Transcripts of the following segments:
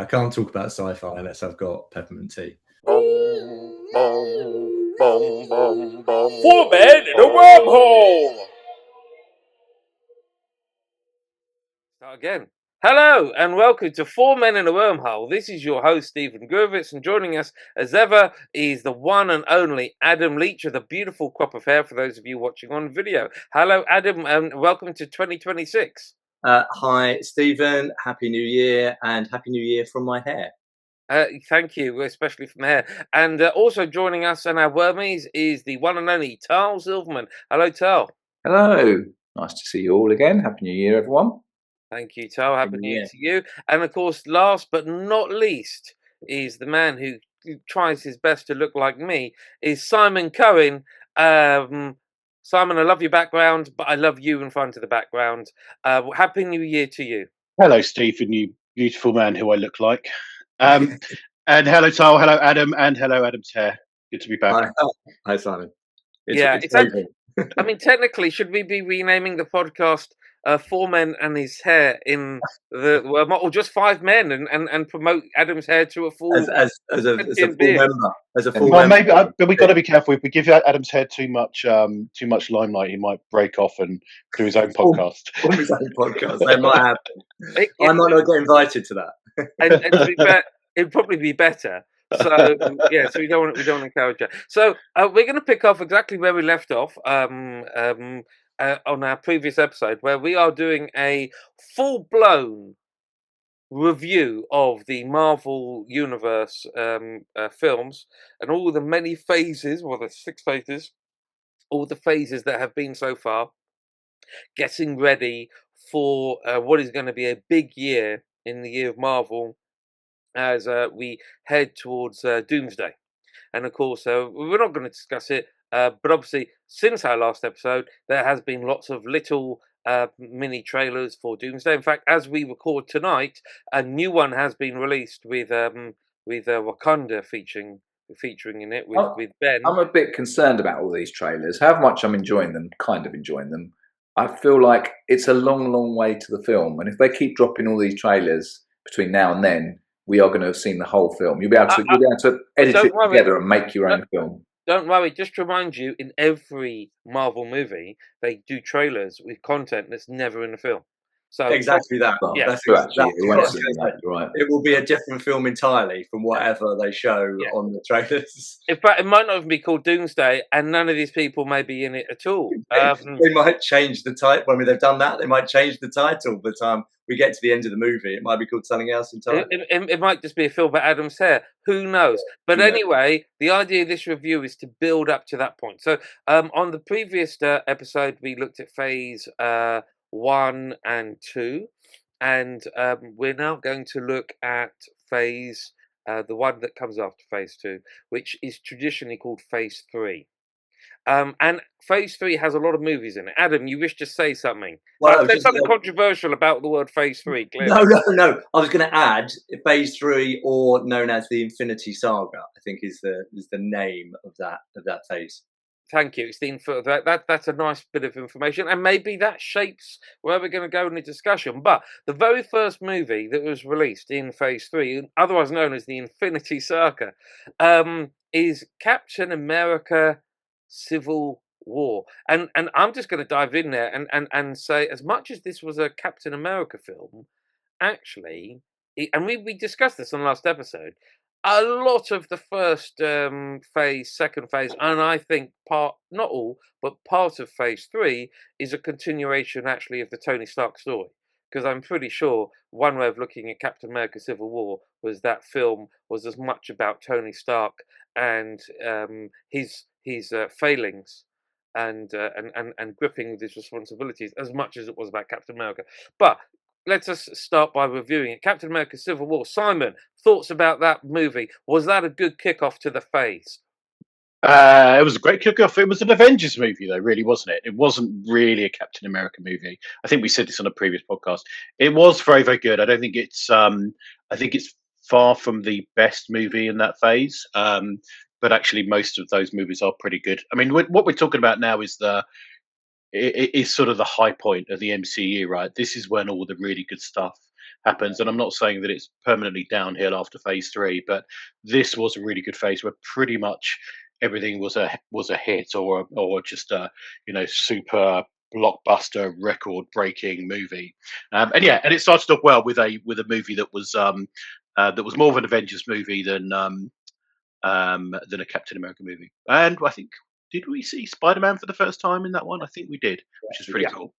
I can't talk about sci-fi unless I've got peppermint tea. Boom, boom, boom, boom, boom. 4 men in a wormhole. Start again. Hello and welcome to 4 Men in a Wormhole. This is your host Stephen Gurvitz, and joining us as ever is the one and only Adam Leach with a beautiful crop of hair for those of you watching on video. Hello Adam and welcome to 2026. Hi Stephen, Happy New Year, and Happy New Year from my hair. Thank you, especially from hair. And also joining us and our wormies is the one and only Tal Silverman. Hello Tal. Hello, nice to see you all again. Happy New Year, everyone. Thank you, Tal. Happy New Year to you. And of course, last but not least, is the man who tries his best to look like me, is Simon Cohen. Simon, I love your background, but I love you in front of the background. Happy New Year to you. Hello, Stephen, you beautiful man who I look like. And hello, Tal. Hello, Adam. And hello, Adam's hair. Good to be back. Hi Simon. I mean, technically, should we be renaming the podcast 4 Men and His Hair in the or just 5 men and promote Adam's hair to a full as a full member? Well, maybe, but we've got to be careful. If we give Adam's hair too much limelight, he might break off and do his own podcast. His own podcast. That might happen. I might not get invited to that. and to be fair, it'd probably be better. So yeah, so we don't want to encourage that. So we're going to pick off exactly where we left off on our previous episode, where we are doing a full-blown review of the Marvel Universe films and all the many phases, well, there's 6 phases, all the phases that have been so far, getting ready for what is going to be a big year in the year of Marvel as we head towards Doomsday. And of course, we're not going to discuss it, but obviously, since our last episode, there has been lots of little mini trailers for Doomsday. In fact, as we record tonight, a new one has been released with Wakanda featuring in it with Ben. I'm a bit concerned about all these trailers. How much I'm enjoying them, I feel like it's a long, long way to the film, and if they keep dropping all these trailers between now and then, we are going to have seen the whole film. You'll be able to edit it together and make your own film. Don't worry, just to remind you, in every Marvel movie, they do trailers with content that's never in the film. So exactly that. Well, yeah, that's right. It will be a different film entirely from whatever they show on the trailers. In fact, it might not even be called Doomsday, and none of these people may be in it at all. They might change the title. I mean, they've done that. They might change the title by the time we get to the end of the movie. It might be called something else entirely. It might just be a film about Adam's hair. Who knows? But anyway, the idea of this review is to build up to that point. So on the previous episode, we looked at Phase 1 and 2, and we're now going to look at Phase, the one that comes after Phase 2, which is traditionally called Phase 3. And Phase 3 has a lot of movies in it. Adam, you wish to say something? Well, there's something controversial about the word Phase 3. Clearly. No. I was going to add Phase 3, or known as the Infinity Saga, I think is the name of that phase. Thank you. That's a nice bit of information, and maybe that shapes where we're going to go in the discussion. But the very first movie that was released in Phase 3, otherwise known as the Infinity Saga, is Captain America: Civil War. And I'm just going to dive in there and say, as much as this was a Captain America film, actually, and we discussed this on the last episode, a lot of the first phase, second phase, and I think not all, but part of Phase 3 is a continuation actually of the Tony Stark story. Because I'm pretty sure one way of looking at Captain America: Civil War was that film was as much about Tony Stark and his failings and gripping with his responsibilities as much as it was about Captain America. But let us start by reviewing it. Captain America: Civil War. Simon, thoughts about that movie? Was that a good kickoff to the phase? It was a great kickoff. It was an Avengers movie, though, really, wasn't it? It wasn't really a Captain America movie. I think we said this on a previous podcast. It was very, very good. I don't think it's. I think it's far from the best movie in that phase. But actually, most of those movies are pretty good. I mean, what we're talking about now is it is sort of the high point of the MCU, right? This is when all the really good stuff happens. And I'm not saying that it's permanently downhill after phase 3, but this was a really good phase where pretty much everything was a hit or just a super blockbuster record breaking movie. And it started off well with a movie that was more of an Avengers movie than a Captain America movie. And I think, did we see Spider-Man for the first time in that one? I think we did, which is pretty cool.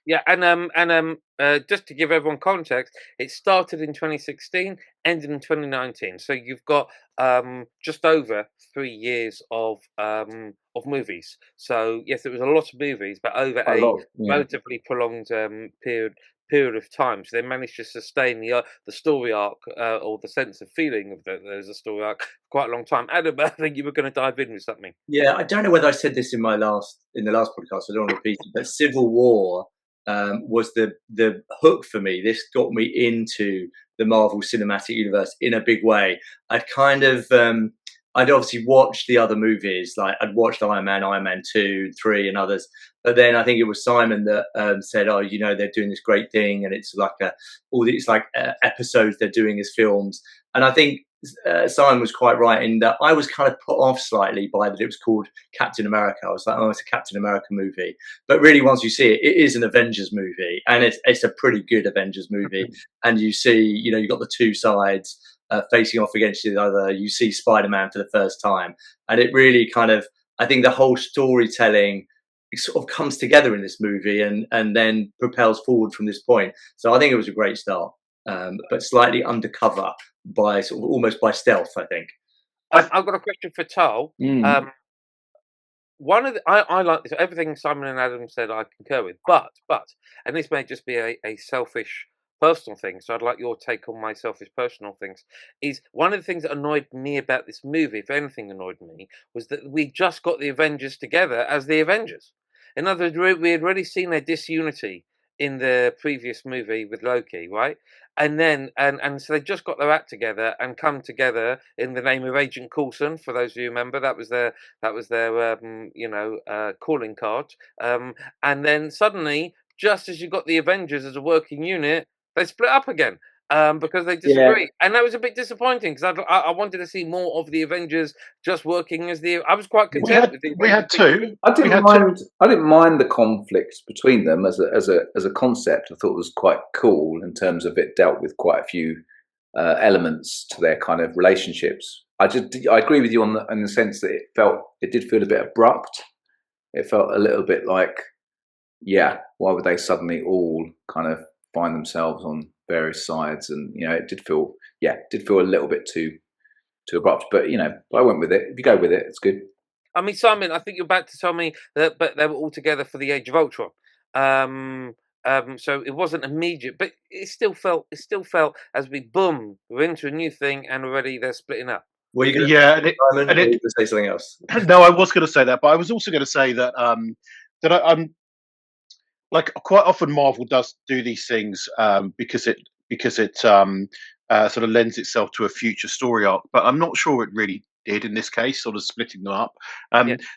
Yeah, and just to give everyone context, it started in 2016, ended in 2019. So you've got just over 3 years of movies. So yes, it was a lot of movies, but over a relatively prolonged period of time. So they managed to sustain the story arc or the sense of feeling of that there's a story arc for quite a long time. Adam, I think you were going to dive in with something. Yeah, I don't know whether I said this in the last podcast. I don't want to repeat it, but Civil War was the hook for me. This got me into the Marvel Cinematic Universe in a big way. I'd obviously watched the other movies, like I'd watched Iron Man 2, 3, and others. But then I think it was Simon that said, "Oh, they're doing this great thing, and it's like all these episodes they're doing as films." And I think Simon was quite right in that I was kind of put off slightly by that it was called Captain America. I was like, oh, it's a Captain America movie. But really, once you see it, it is an Avengers movie, and it's a pretty good Avengers movie. And you see, you've got the two sides facing off against each other. You see Spider-Man for the first time, and it really I think the whole storytelling sort of comes together in this movie and then propels forward from this point. So I think it was a great start, but slightly undercover by sort of almost by stealth, I think. I've got a question for Tal. One of I like this. Everything Simon and Adam said, I concur with. But, and this may just be a selfish personal thing, so I'd like your take on my selfish personal things. Is one of the things that annoyed me about this movie, if anything annoyed me, was that we just got the Avengers together as the Avengers. In other words, we had already seen their disunity in the previous movie with Loki, right? And then and so they just got their act together and come together in the name of Agent Coulson. For those of you who remember, that was their calling card. And then suddenly, just as you got the Avengers as a working unit, they split up again. Because they disagree, and that was a bit disappointing because I wanted to see more of the Avengers just working as the. I was quite content with the. We had two. I didn't mind the conflict between them as a concept. I thought it was quite cool in terms of it dealt with quite a few elements to their kind of relationships. I agree with you in the sense that it did feel a bit abrupt. It felt a little bit like, why would they suddenly all kind of find themselves on various sides, and it did feel a little bit too abrupt, but I went with it. If you go with it, it's good. I mean, Simon, I think you're about to tell me that, but they were all together for the Age of Ultron. So it wasn't immediate, but it still felt as we're into a new thing, and already they're splitting up. Were you going to say something else? No, I was going to say that, but I was also going to say that I'm. Like quite often, Marvel does do these things because it sort of lends itself to a future story arc. But I'm not sure it really did in this case, sort of splitting them up.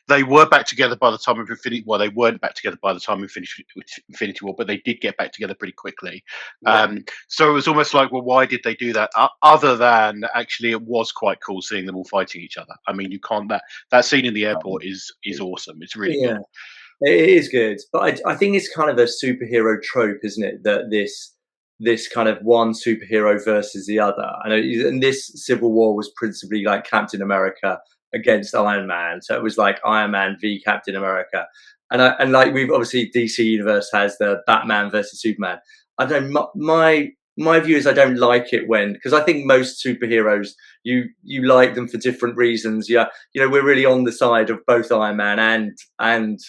They were back together by the time of Infinity. Well, they weren't back together by the time of Infinity War, but they did get back together pretty quickly. So it was almost like, well, why did they do that? Other than actually, it was quite cool seeing them all fighting each other. I mean, you can't that scene in the airport is awesome. It's really good. It is good, but I think it's kind of a superhero trope, isn't it? That this kind of one superhero versus the other. And this Civil War was principally like Captain America against Iron Man, so it was like Iron Man v Captain America. And like we've obviously DC Universe has the Batman versus Superman. I don't my view is I don't like it because I think most superheroes you like them for different reasons. We're really on the side of both Iron Man and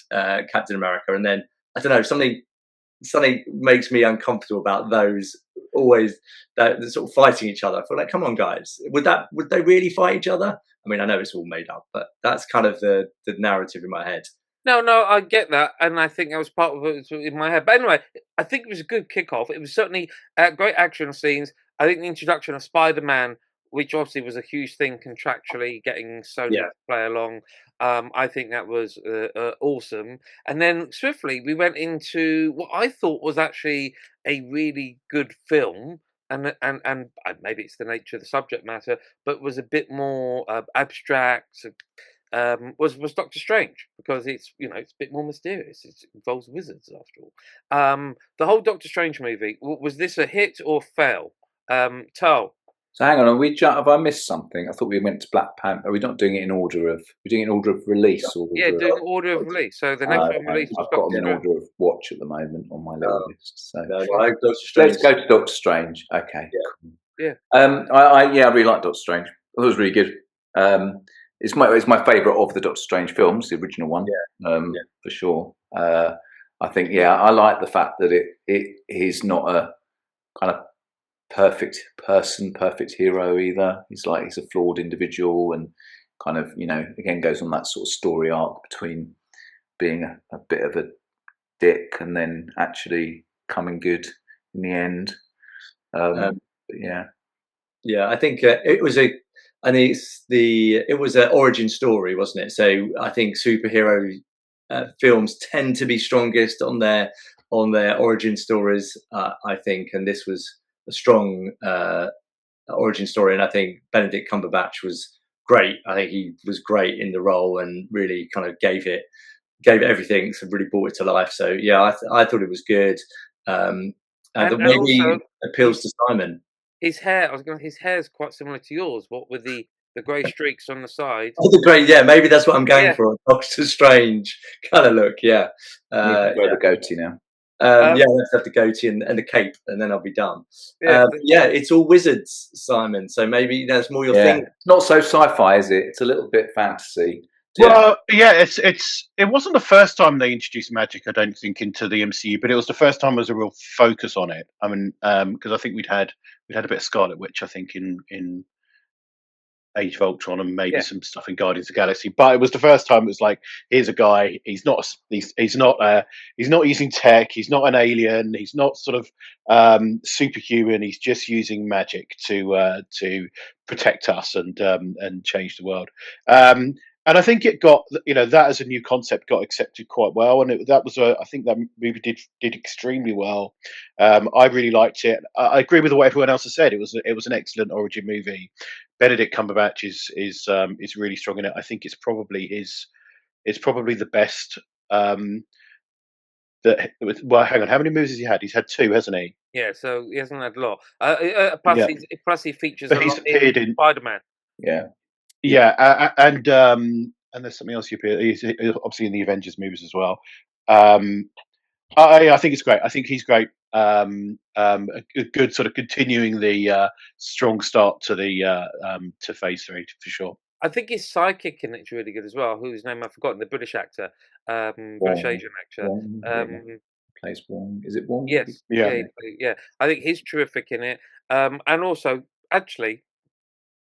Captain America, and then I don't know, something makes me uncomfortable about those always that sort of fighting each other. I feel like, come on, guys, would they really fight each other? I mean, I know it's all made up, but that's kind of the narrative in my head. No, I get that, and I think that was part of it in my head. But anyway, I think it was a good kickoff. It was certainly great action scenes. I think the introduction of Spider-Man, which obviously was a huge thing contractually, getting Sony to play along, I think that was awesome. And then swiftly, we went into what I thought was actually a really good film. and maybe it's the nature of the subject matter, but was a bit more abstract. Was Doctor Strange, because it's it's a bit more mysterious. It involves wizards after all. The whole Doctor Strange movie, was this a hit or fail? Tal. So hang on, have I missed something? I thought we went to Black Panther. Are we not doing it in order of? We're doing it in order of release, or Yeah, doing order of release. So the next one released was I've got Doctor them in Strange. order of watch at the moment on my little list. So No, I hope Doctor Strange. let's go to Doctor Strange. Okay. Yeah. Cool. Yeah. I really like Doctor Strange. I thought it was really good. It's my favourite of the Doctor Strange films, the original one. For sure. I think I like the fact that it is not a kind of perfect person, perfect hero either. He's a flawed individual, and kind of again goes on that sort of story arc between being a bit of a dick and then actually coming good in the end. I think it was an origin story, wasn't it? So I think superhero films tend to be strongest on their origin stories. I think, and this was a strong origin story, and I think Benedict Cumberbatch was great. I think he was great in the role and really kind of gave it everything, so really brought it to life. So I thought it was good, and maybe also, appeals to Simon. His hair, his hair is quite similar to yours. What with the grey streaks on the side? Oh, the great, maybe that's what I'm going for. A Doctor Strange kind of look, the goatee now. Let's have the goatee and the cape, and then I'll be done. It's all wizards, Simon. So maybe that's more your thing. It's not so sci-fi, is it? It's a little bit fantasy. Well, it wasn't the first time they introduced magic, I don't think, into the MCU, but it was the first time there was a real focus on it. I mean, because I think we'd had a bit of Scarlet Witch, I think, in Age of Ultron, and maybe some stuff in Guardians of the Galaxy. But it was the first time it was like, here's a guy. He's not using tech. He's not an alien. He's not sort of superhuman. He's just using magic to protect us and change the world. And I think it got, that as a new concept got accepted quite well, and I think that movie did extremely well. I really liked it. I agree with what everyone else has said. It was an excellent origin movie. Benedict Cumberbatch is really strong in it. I think it's probably the best. Hang on, how many movies has he had? He's had 2, hasn't he? Yeah, so he hasn't had a lot. Plus he features a lot in Spider-Man. And there's something else he appeared. He's obviously in the Avengers movies as well. I think it's great. I think he's great. A good sort of continuing the strong start to the to Phase 3 for sure. I think his sidekick in it's really good as well. Whose name I've forgotten. The British actor, British Asian actor. Plays Wong. Is it Wong? Yes. Yeah. I think he's terrific in it. And also, actually,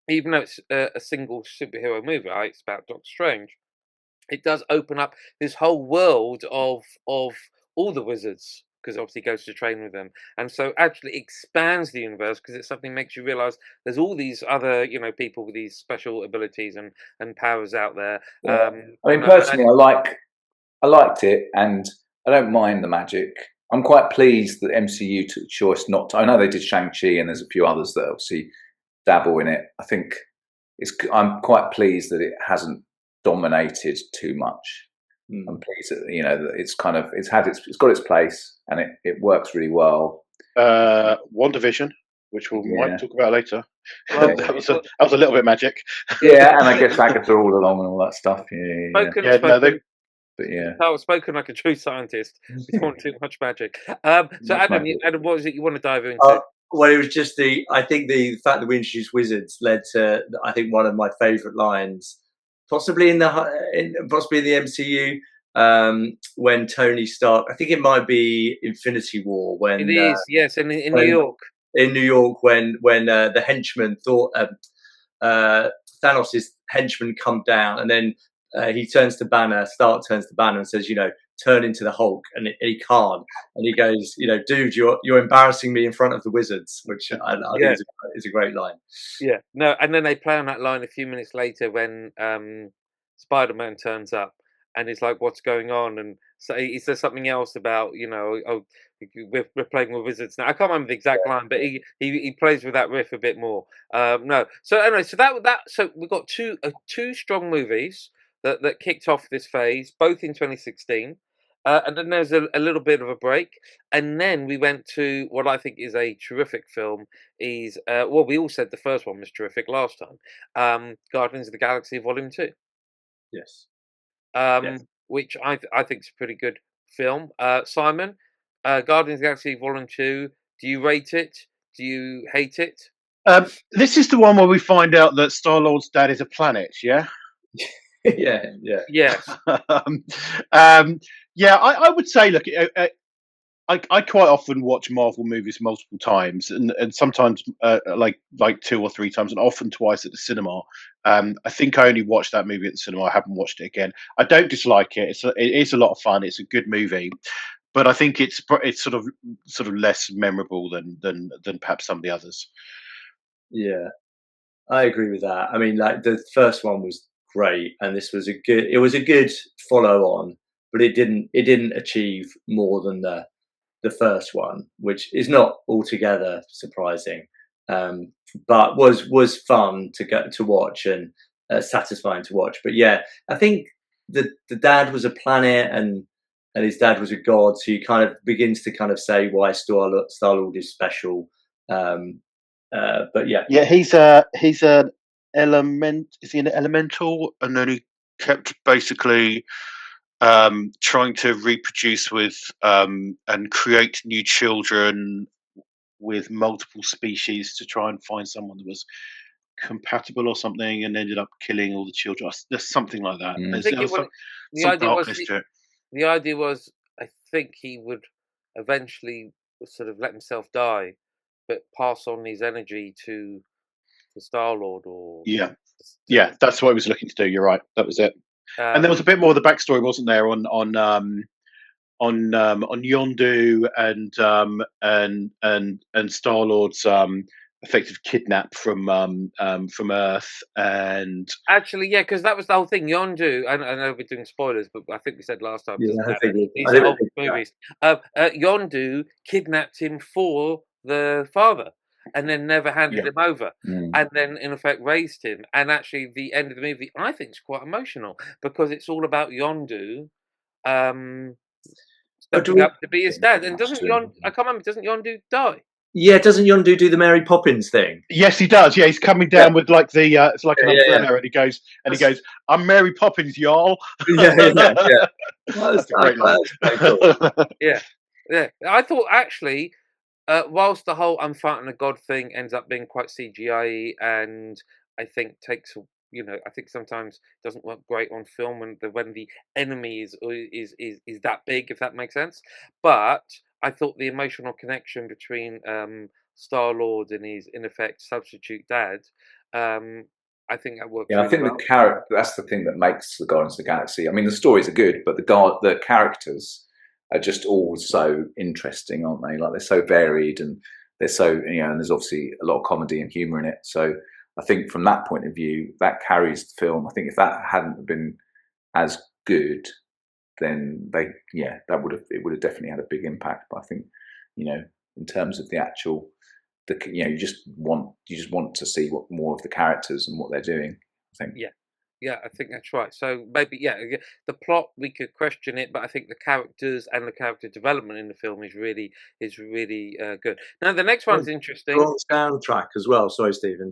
even though it's a single superhero movie, it's about Doctor Strange, it does open up this whole world of all the wizards, because obviously he goes to train with them, and so actually expands the universe, because it's something makes you realize there's all these other people with these special abilities and powers out there. I mean, personally, I liked it, and I don't mind the magic. I'm quite pleased that MCU took the choice not to. I know they did Shang-Chi, and there's a few others that obviously dabble in it. I think I'm quite pleased that it hasn't dominated too much. I'm pleased that it's got its place, and it works really well. WandaVision, which we might talk about later. That was a little bit magic. Yeah, and I guess Agatha all along and all that stuff. Spoken like a true scientist. We don't want too much magic. So Adam, what was it you want to dive into? Well, it was just I think the fact that we introduced wizards led to, I think, one of my favourite lines, possibly in the MCU, when Tony Stark, I think it might be Infinity War, when it is, yes, in New York. In New York, when the henchman thought Thanos' henchmen come down, and then he turns to Banner, Stark turns to Banner and says, turn into the Hulk, and he can't, and he goes, dude, you're embarrassing me in front of the wizards, which I think is a great line. Yeah, no, and then they play on that line a few minutes later when Spider-Man turns up, and it's like, what's going on? And so he says something else about, we're playing with wizards now. I can't remember the exact line, but he plays with that riff a bit more. No, so anyway, so we've got two strong movies that kicked off this phase, both in 2016. And then there's a little bit of a break, and then we went to what I think is a terrific film. Is well, we all said the first one was terrific last time. Guardians of the Galaxy Volume 2, Yes. which I think is a pretty good film. Simon, Guardians of the Galaxy Volume 2. Do you rate it? Do you hate it? This is the one where we find out that Star-Lord's dad is a planet, yeah? Yeah. Yes. Yeah, I would say, look, I quite often watch Marvel movies multiple times, and sometimes like 2 or 3 times, and often twice at the cinema. I think I only watched that movie at the cinema. I haven't watched it again. I don't dislike it. It is a lot of fun. It's a good movie, but I think it's sort of less memorable than perhaps some of the others. Yeah, I agree with that. I mean, like the first one was great, and this was it was a good follow on, but it didn't achieve more than the first one, which is not altogether surprising, but was fun to watch and satisfying to watch. But yeah, I think the dad was a planet and his dad was a god, so you kind of begins to kind of say why Star-Lord is special. But yeah, he's an element. Is he an elemental? And then he kept basically trying to reproduce with and create new children with multiple species to try and find someone that was compatible or something, and ended up killing all the children. There's something like that. I think Some darkness to it. The idea was, I think he would eventually sort of let himself die, but pass on his energy to Star-Lord, or yeah, that's what he was looking to do. You're right. That was it. And there was a bit more of the backstory, wasn't there, on Yondu and Star-Lord's effective kidnap from Earth, and actually, yeah, because that was the whole thing. Yondu, I know we're doing spoilers, but I think we said last time, yeah, these are old movies. Yondu kidnapped him for the father, and then never handed him over, and then in effect raised him. And actually, the end of the movie, I think, is quite emotional because it's all about Yondu stepping up to be his dad. And doesn't I can't remember, doesn't Yondu die? Yeah, doesn't Yondu do the Mary Poppins thing? Yes, he does. Yeah, he's coming down with like the it's like an umbrella, and he goes, "I'm Mary Poppins, y'all." That's a great line. Cool. Yeah. I thought actually, whilst the whole "I'm fighting a god" thing ends up being quite CGI, and I think I think sometimes doesn't work great on film when the enemy is that big, if that makes sense. But I thought the emotional connection between Star-Lord and his, in effect, substitute dad, I think that works. Yeah, I think the character, that's the thing that makes the Guardians of the Galaxy. I mean, the stories are good, but the characters are just all so interesting, aren't they? Like, they're so varied, and they're so, and there's obviously a lot of comedy and humor in it. So I think from that point of view, that carries the film. I think if that hadn't been as good, then it would have definitely had a big impact. But I think, in terms of the actual, you just want to see what more of the characters and what they're doing, I think. Yeah, I think that's right. So maybe, the plot, we could question it, but I think the characters and the character development in the film is really good. Now, the next one's interesting. Strong soundtrack as well. Sorry, Stephen.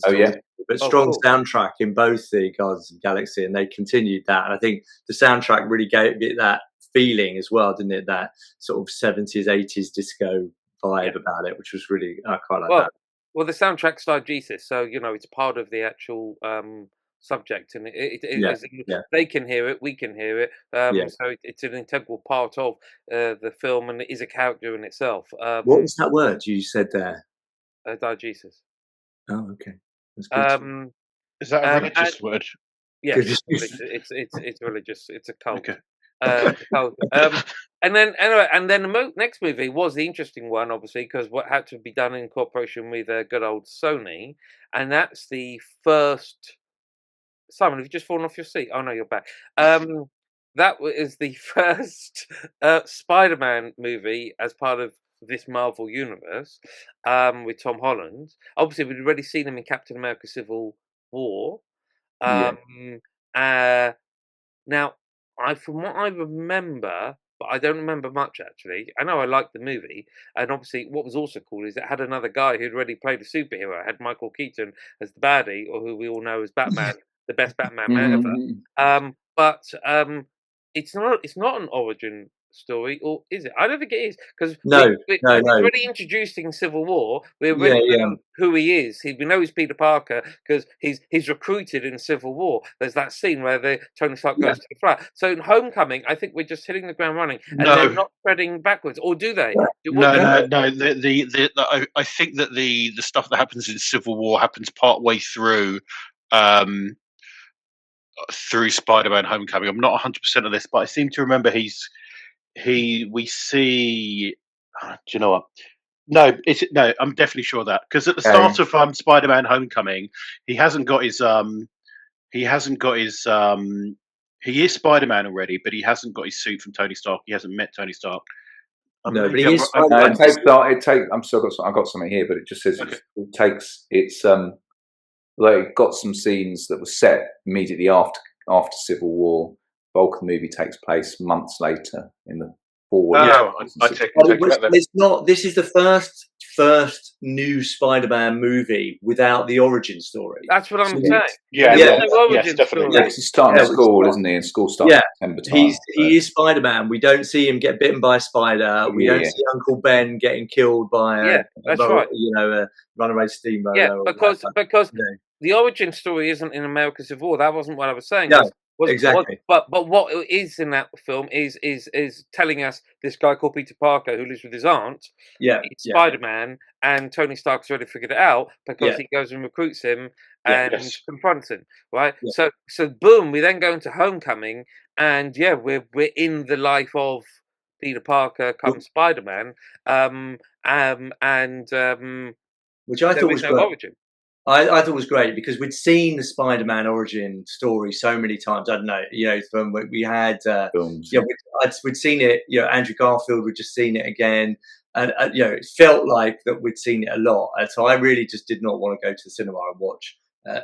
But strong cool. soundtrack in both the Guardians of the Galaxy, and they continued that. And I think the soundtrack really gave it that feeling as well, didn't it? That sort of 70s, 80s disco vibe about it, which was really, I quite like that. Well, the soundtrack's diegesis, so it's part of the actual subject, and they can hear it, we can hear it, so it's an integral part of the film, and it is a character in itself. What was that word you said there? Diegesis. Oh, okay. That's good. Is that a religious word? Yeah, it's religious. It's a cult. Okay. And then the next movie was the interesting one, obviously, because what had to be done in cooperation with good old Sony, and that's the first. Simon, have you just fallen off your seat? Oh no, you're back. That is the first Spider-Man movie as part of this Marvel universe with Tom Holland. Obviously, we'd already seen him in Captain America: Civil War. Now, from what I remember, but I don't remember much actually. I know I liked the movie, and obviously, what was also cool is it had another guy who'd already played a superhero. It had Michael Keaton as the baddie, or who we all know as Batman, the best Batman ever. But it's not an origin story, or is it? I don't think it is, because No. he's already introduced in Civil War. We already know who he is. We know he's Peter Parker because he's recruited in Civil War. There's that scene where Tony Stark goes to the flat. So in Homecoming, I think we're just hitting the ground running, and they're not treading backwards, or do they? No. I think that the stuff that happens in Civil War happens partway through. Through Spider-Man: Homecoming. I'm not 100% of this, but I seem to remember we see. Do you know what? No, I'm definitely sure of that, because at the start of Spider-Man: Homecoming, he hasn't got his he is Spider-Man already, but he hasn't got his suit from Tony Stark. He hasn't met Tony Stark. No, but he is. I've got something here, but it just says it got some scenes that were set immediately after Civil War. Bulk of the movie takes place months later in the forward. It's not. This is the first new Spider-Man movie without the origin story. That's what I'm saying. Yes, definitely. He's starting at school, isn't he? And school starts September time. He is Spider-Man. We don't see him get bitten by a spider. We don't see Uncle Ben getting killed by a runaway steamboat. Yeah, because the origin story isn't in America Civil War. That wasn't what I was saying. No. Exactly. But what is in that film is telling us this guy called Peter Parker, who lives with his aunt, Spider-Man, and Tony Stark's already figured it out because he goes and recruits him and confronts him, right? So boom, we then go into Homecoming, and we're in the life of Peter Parker come Spider-Man, which I thought was great. Origin. I thought it was great because we'd seen the Spider-Man origin story so many times. I don't know, from when we had, films. We'd seen it. Andrew Garfield, we'd just seen it again, and it felt like that we'd seen it a lot. And so I really just did not want to go to the cinema and watch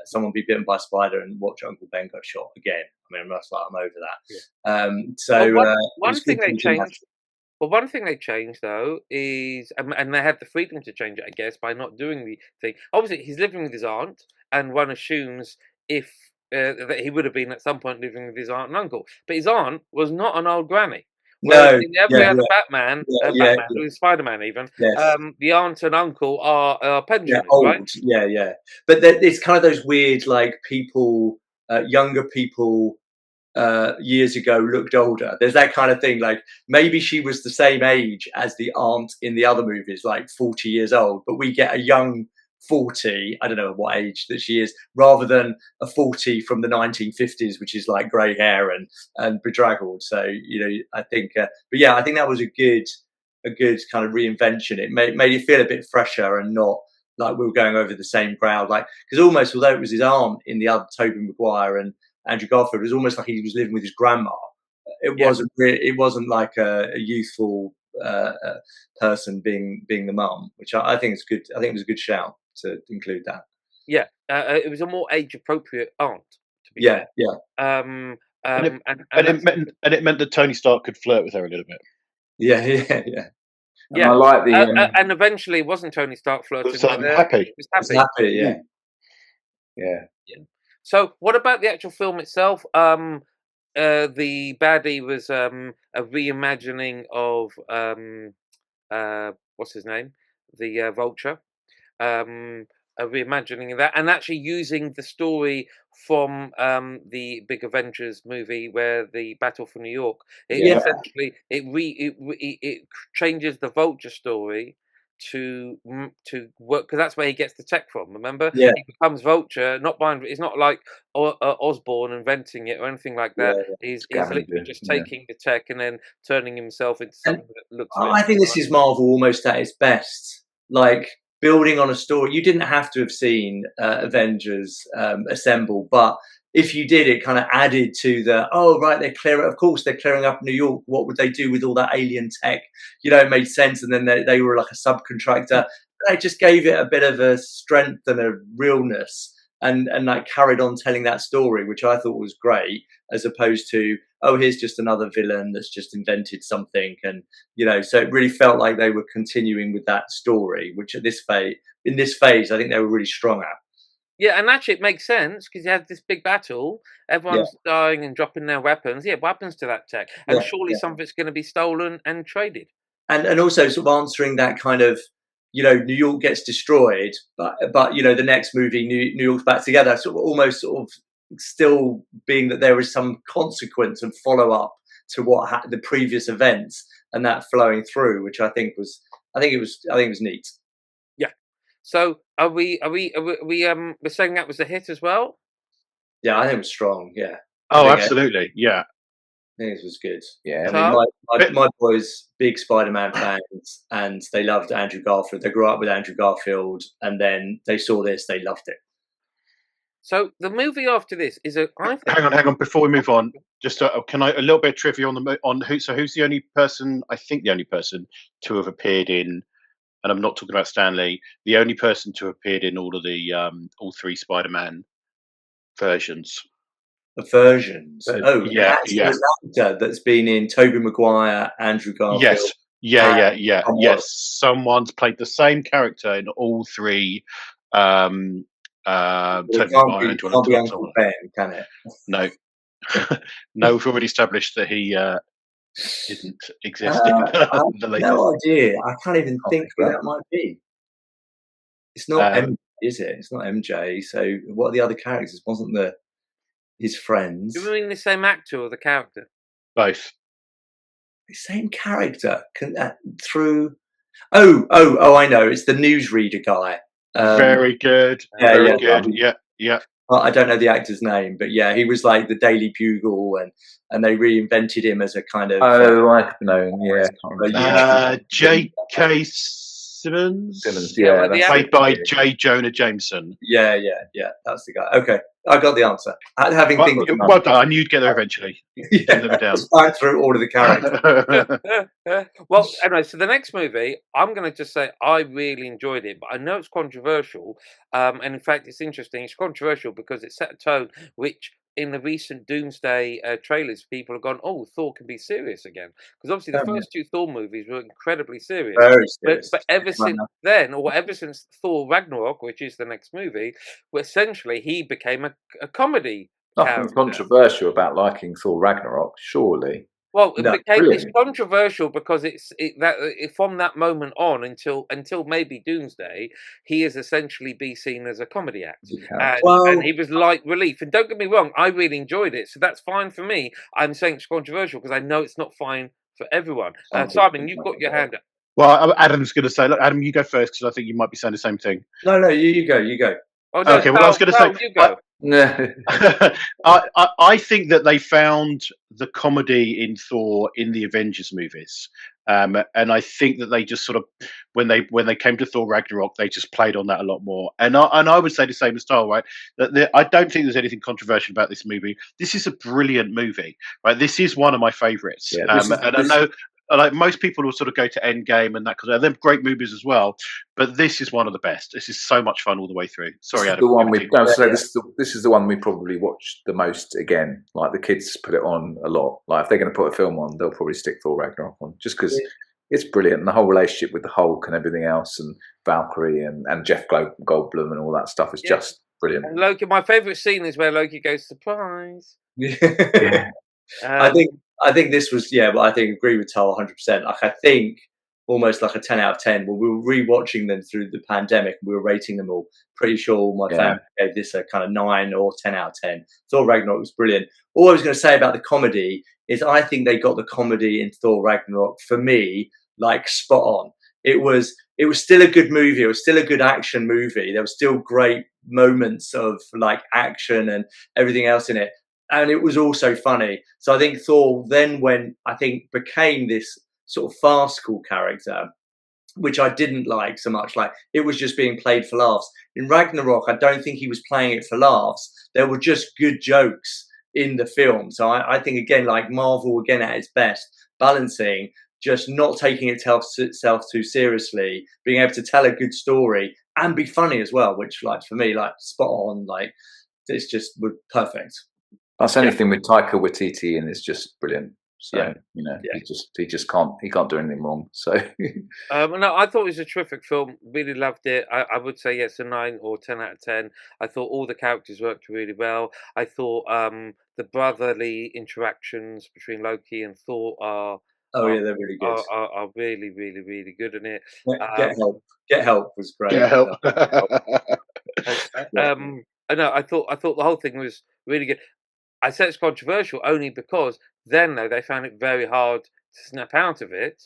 someone be bitten by a spider and watch Uncle Ben get shot again. I mean, I'm over that. One thing they changed. Well, one thing they changed, though, is, and they had the freedom to change it, I guess, by not doing the thing. Obviously, he's living with his aunt, and one assumes that he would have been at some point living with his aunt and uncle. But his aunt was not an old granny. In every other Batman, with Spider-Man even, the aunt and uncle are pensioners, old, right? Yeah. But it's kind of those weird, like, people, younger people, years ago looked older. There's that kind of thing, like maybe she was the same age as the aunt in the other movies, like 40 years old, but we get a young 40, I don't know what age that she is, rather than a 40 from the 1950s, which is like grey hair and bedraggled. So I think I think that was a good kind of reinvention. It made it feel a bit fresher and not like we were going over the same crowd, like, because almost, although it was his aunt in the other Tobey Maguire and Andrew Garfield, it was almost like he was living with his grandma. It wasn't like a youthful person being the mum, which I think is good. I think it was a good shout to include that. It was a more age appropriate aunt. To be fair. And it meant that Tony Stark could flirt with her a little bit. Yeah. And I like the and eventually, it wasn't Tony Stark flirting with her. Happy. He was happy. Yeah. So, what about the actual film itself? The baddie was a reimagining of what's his name, the Vulture. A reimagining of that, and actually using the story from the big Avengers movie, where the Battle for New York. Essentially, it changes the Vulture story to work, because that's where he gets the tech from. Remember, he becomes Vulture, it's not like Osborn inventing it or anything like that. He's literally just taking the tech and then turning himself into something that looks. I think this is Marvel almost at its best, like building on a story. You didn't have to have seen Avengers Assemble, but if you did, it kind of added to the, oh right, of course they're clearing up New York. What would they do with all that alien tech? It made sense. And then they were like a subcontractor. They just gave it a bit of a strength and a realness, and like carried on telling that story, which I thought was great, as opposed to, oh, here's just another villain that's just invented something. And so it really felt like they were continuing with that story, which in this phase I think they were really strong at. Yeah, and actually it makes sense because you have this big battle, everyone's dying and dropping their weapons. Yeah, what happens to that tech? And surely something's going to be stolen and traded. And also sort of answering that kind of, New York gets destroyed, but the next movie, New York's back together, almost still being that there is some consequence and follow up to what the previous events, and that flowing through, which I think was neat. So are we we're saying that was a hit as well? Yeah, I think it was strong. Yeah. Oh, absolutely. Yeah. I think it was good. Yeah, I mean, my boys, big Spider-Man fans, and they loved Andrew Garfield. They grew up with Andrew Garfield, and then they saw this, they loved it. So the movie after this is Hang on. Before we move on, just can I a little bit of trivia on who? So who's the only person? I think the only person to have appeared in. And I'm not talking about Stan Lee, the only person to have appeared in all of the all three Spider-Man versions. The versions? Yeah. An actor that's been in Tobey Maguire, Andrew Garfield. Yes. Yes. Someone's played the same character in all three. Tobey Maguire. Can't be Uncle Ben, can it? No. No, we've already established that he didn't exist. I have no idea. I can't even think who that might be. It's not MJ, is it? It's not MJ. So what are the other characters? Wasn't his friends? Do you mean the same actor or the character? Both. The same character through. Oh! I know. It's the newsreader guy. Very good. Very good. Yeah. I don't know the actor's name, but yeah, he was like the Daily Bugle, and they reinvented him as a kind of. I know. Yeah. J.K. Simmons, played by J. Jonah Jameson. Yeah, that's the guy. Okay, I got the answer. Well done. I knew you'd get there eventually. Down through all of the characters. Well, anyway, so the next movie, I'm going to just say I really enjoyed it, but I know it's controversial. And in fact, it's interesting. It's controversial because it set a tone which, in the recent Doomsday trailers, people have gone, oh, Thor can be serious again. Because obviously the first two Thor movies were incredibly serious. Very serious. But ever since then, or ever since Thor Ragnarok, which is the next movie, well, essentially he became a comedy. Nothing controversial about liking Thor Ragnarok, surely. Well, it's controversial because from that moment on until maybe Doomsday, he is essentially be seen as a comedy act, and he was light relief. And don't get me wrong, I really enjoyed it, so that's fine for me. I'm saying it's controversial because I know it's not fine for everyone. Simon, you've got your hand up. Well, Adam's going to say, look, Adam, you go first because I think you might be saying the same thing. No, you go. Oh, no, okay, well, I was going to say, you go. I think that they found the comedy in Thor in the Avengers movies, and I think that they just sort of when they came to Thor Ragnarok, they just played on that a lot more. And I would say the same as Star, right? That I don't think there's anything controversial about this movie. This is a brilliant movie, right? This is one of my favourites, I know. Like most people will sort of go to End Game and that because they're great movies as well, but this is one of the best. This is so much fun all the way through. Sorry, Adam. This is the one we probably watched the most again. Like the kids put it on a lot. Like if they're going to put a film on, they'll probably stick Thor Ragnarok on just because it's brilliant. And the whole relationship with the Hulk and everything else, and Valkyrie and Jeff Goldblum and all that stuff is just brilliant. And Loki, my favourite scene is where Loki goes surprise. I think this was, but I think agree with Tal 100%. Like I think almost like a 10 out of 10. When we were rewatching them through the pandemic, we were rating them all. Pretty sure my family gave this a kind of 9 or 10 out of 10. Thor Ragnarok was brilliant. All I was going to say about the comedy is I think they got the comedy in Thor Ragnarok, for me, like spot on. It was still a good movie. It was still a good action movie. There were still great moments of like action and everything else in it. And it was also funny. So I think Thor then became this sort of farcical character. which I didn't like so much. Like, it was just being played for laughs. In Ragnarok, I don't think he was playing it for laughs. There were just good jokes in the film. So I think, again, like Marvel, again, at its best, balancing, just not taking itself too seriously, being able to tell a good story and be funny as well, which, like, for me, like, spot on. Like, it's just perfect. That's anything with Taika Waititi, and it's just brilliant. So you know, Yeah. he just can't do anything wrong. So No, I thought it was a terrific film. Really loved it. I would say yes, a 9 or 10 out of 10. I thought all the characters worked really well. I thought the brotherly interactions between Loki and Thor are Oh are yeah, they're really good. are really, really, really good in it. Get Help. Get Help was great. Get help. Yeah. I know. I thought the whole thing was really good. I say it's controversial only because then, though, they found it very hard to snap out of it,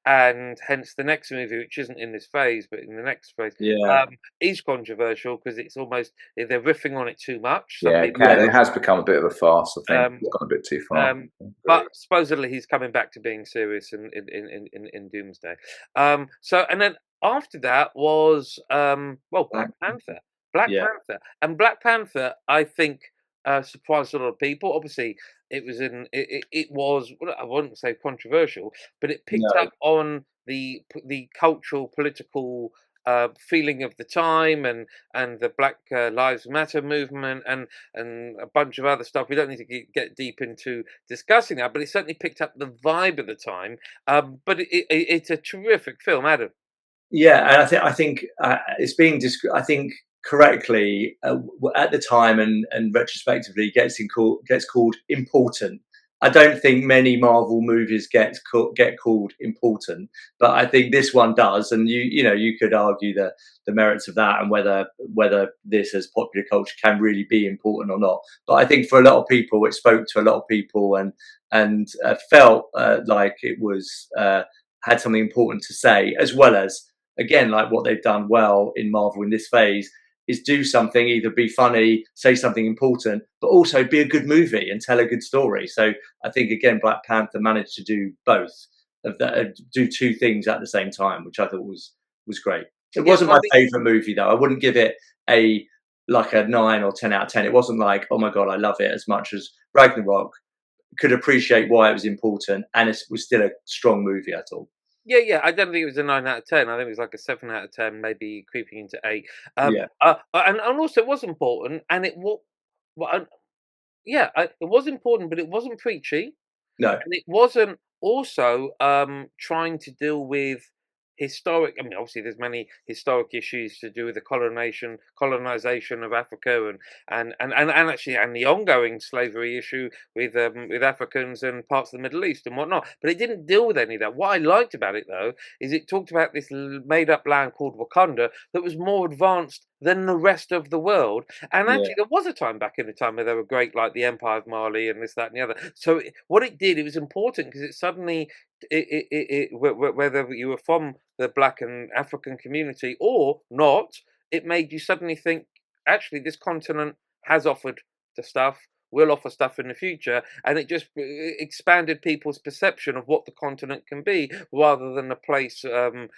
and hence the next movie, which isn't in this phase but in the next phase, Yeah. is controversial because it's almost they're riffing on it too much. Some yeah, people it has become a bit of a farce. I think Um, it's gone a bit too far. but supposedly he's coming back to being serious in Doomsday. So and then after that was Black Panther. Yeah. And Black Panther, I think, surprised a lot of people. Obviously, it was, well, I wouldn't say controversial, but it picked No. up on the cultural, political feeling of the time, and the Black Lives Matter movement, and a bunch of other stuff. We don't need to get deep into discussing that, but it certainly picked up the vibe of the time. But it's a terrific film, Adam. Yeah, and I think it's being I think correctly at the time and retrospectively gets called important. I don't think many Marvel movies get called important, but I think this one does. And you could argue the merits of that and whether this as popular culture can really be important or not. But I think for a lot of people, it spoke to a lot of people and felt like it was had something important to say, as well as, again, like what they've done well in Marvel in this phase is do something, either be funny, say something important, but also be a good movie and tell a good story. So I think, again, Black Panther managed to do both of that, do two things at the same time, which I thought was great. It wasn't my favorite movie, though. I wouldn't give it a 9 or 10 out of 10. It wasn't like, oh my God, I love it as much as Ragnarok. Could appreciate why it was important, and it was still a strong movie, I thought. Yeah. I don't think it was a 9 out of 10. I think it was like a 7 out of 10, maybe creeping into 8. Yeah. And also it was important, and it was, it was important, but it wasn't preachy, No. and it wasn't also trying to deal with historic. I mean, obviously, there's many historic issues to do with the colonization of Africa, and actually, and the ongoing slavery issue with Africans and parts of the Middle East and whatnot. But it didn't deal with any of that. What I liked about it, though, is it talked about this made-up land called Wakanda that was more advanced than the rest of the world. And actually, there was a time back in the time where they were great, like the Empire of Mali and this, that, and the other. So what it did, it was important because it suddenly, whether you were from the Black and African community or not, it made you suddenly think, actually, this continent has offered the stuff, will offer stuff in the future, and it just expanded people's perception of what the continent can be, rather than a place, of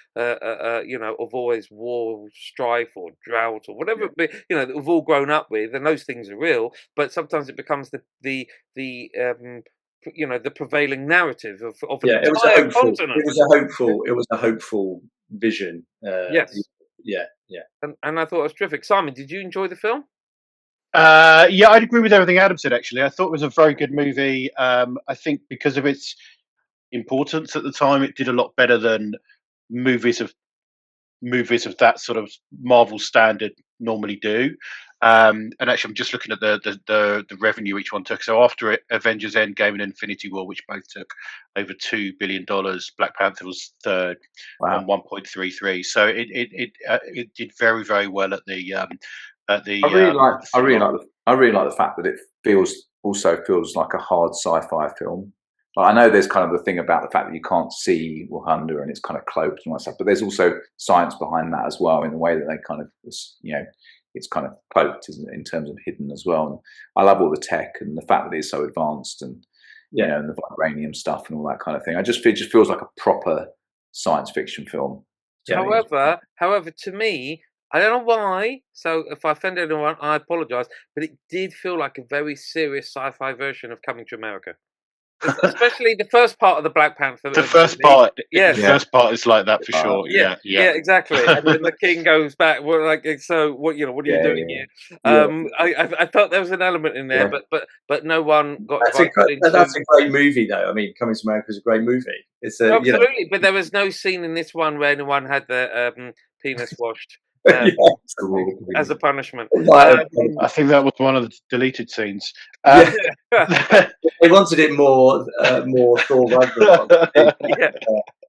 always war, strife, or drought, or whatever it be, that we've all grown up with, and those things are real. But sometimes it becomes the prevailing narrative of an entire continent. It was a hopeful vision. Yes. Yeah. And I thought it was terrific. Simon, did you enjoy the film? Yeah, I'd agree with everything Adam said. Actually, I thought it was a very good movie. I think because of its importance at the time, it did a lot better than movies of that sort of Marvel standard normally do. And actually, I'm just looking at the revenue each one took. So after Avengers End Game and Infinity War, which both took over $2 billion, Black Panther was third on 1.33. So it did very, very well at the. I really like the fact that it feels like a hard sci-fi film. Like, I know there's kind of the thing about the fact that you can't see Wakanda and it's kind of cloaked and all that stuff, but there's also science behind that as well, in the way that they kind of, it's kind of cloaked, isn't it, in terms of hidden as well. And I love all the tech and the fact that it's so advanced, and and the vibranium stuff and all that kind of thing. It just feels like a proper science fiction film. However, to me, I don't know why. So if I offended anyone, I apologise. But it did feel like a very serious sci-fi version of Coming to America. Especially the first part of the Black Panther. The first part, yeah, the first part is like that for sure. yeah, exactly. And then the king goes back. Well, like, so what? What are you doing here? I felt there was an element in there, but no one got invited into. That's a great movie, though. I mean, Coming to America is a great movie. It's absolutely, but there was no scene in this one where anyone had their penis washed. As a punishment. I think that was one of the deleted scenes. They wanted it more Thor Ragnarok.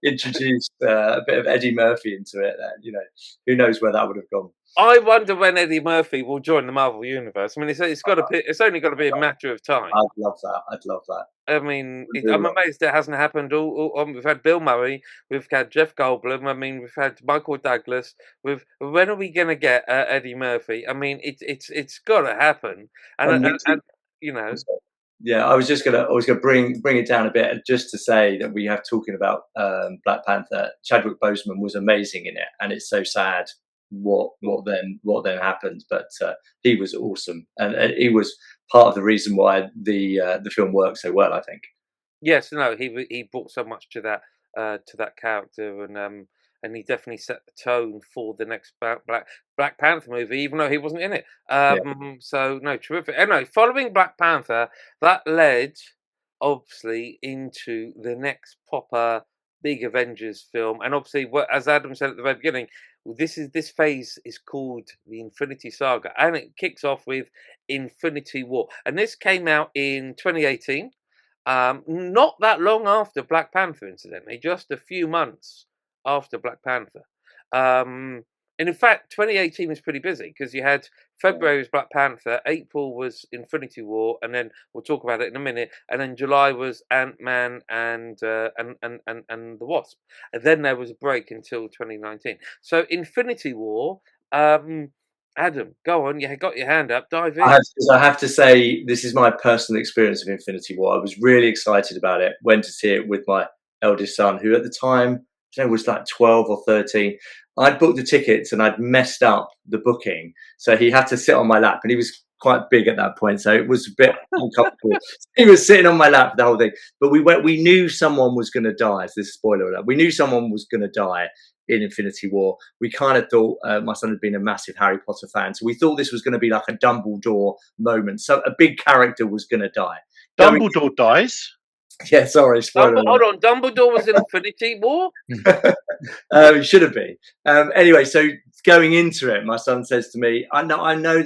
Introduced a bit of Eddie Murphy into it. Who knows where that would have gone. I wonder when Eddie Murphy will join the Marvel universe. I mean, it's only got to be a matter of time. I'd love that. I mean, I'm amazed it hasn't happened. We've had Bill Murray, we've had Jeff Goldblum. I mean, we've had Michael Douglas. When are we going to get Eddie Murphy? I mean, it's got to happen. And Yeah, I was gonna bring it down a bit just to say that we have talking about Black Panther. Chadwick Boseman was amazing in it, and it's so sad what then happened. But he was awesome, and he was part of the reason why the film worked so well, I think. Yes, no, he brought so much to that character, and he definitely set the tone for the next Black Panther movie, even though he wasn't in it. So no, terrific. Anyway, following Black Panther, that led obviously into the next proper big Avengers film, and obviously, as Adam said at the very beginning, this phase is called the Infinity Saga, and it kicks off with Infinity War, and this came out in 2018. Not that long after Black Panther, incidentally, just a few months after Black Panther. And in fact, 2018 was pretty busy because you had February was Black Panther, April was Infinity War, and then we'll talk about it in a minute. And then July was Ant-Man and the Wasp, and then there was a break until 2019. So Infinity War. Adam, go on. You got your hand up. Dive in. I have to say, this is my personal experience of Infinity War. I was really excited about it. Went to see it with my eldest son, who at the time was like 12 or 13. I'd booked the tickets and I'd messed up the booking, so he had to sit on my lap, and he was quite big at that point, so it was a bit uncomfortable. He was sitting on my lap for the whole thing. But we knew someone was going to die. It's this spoiler alert. We knew someone was going to die in Infinity War. We kind of thought my son had been a massive Harry Potter fan, so we thought this was going to be like a Dumbledore moment. So a big character was going to die. Dumbledore dies. Yeah, sorry. Hold on, Dumbledore was in Infinity War? It should have been. Anyway, so going into it, my son says to me, I know I know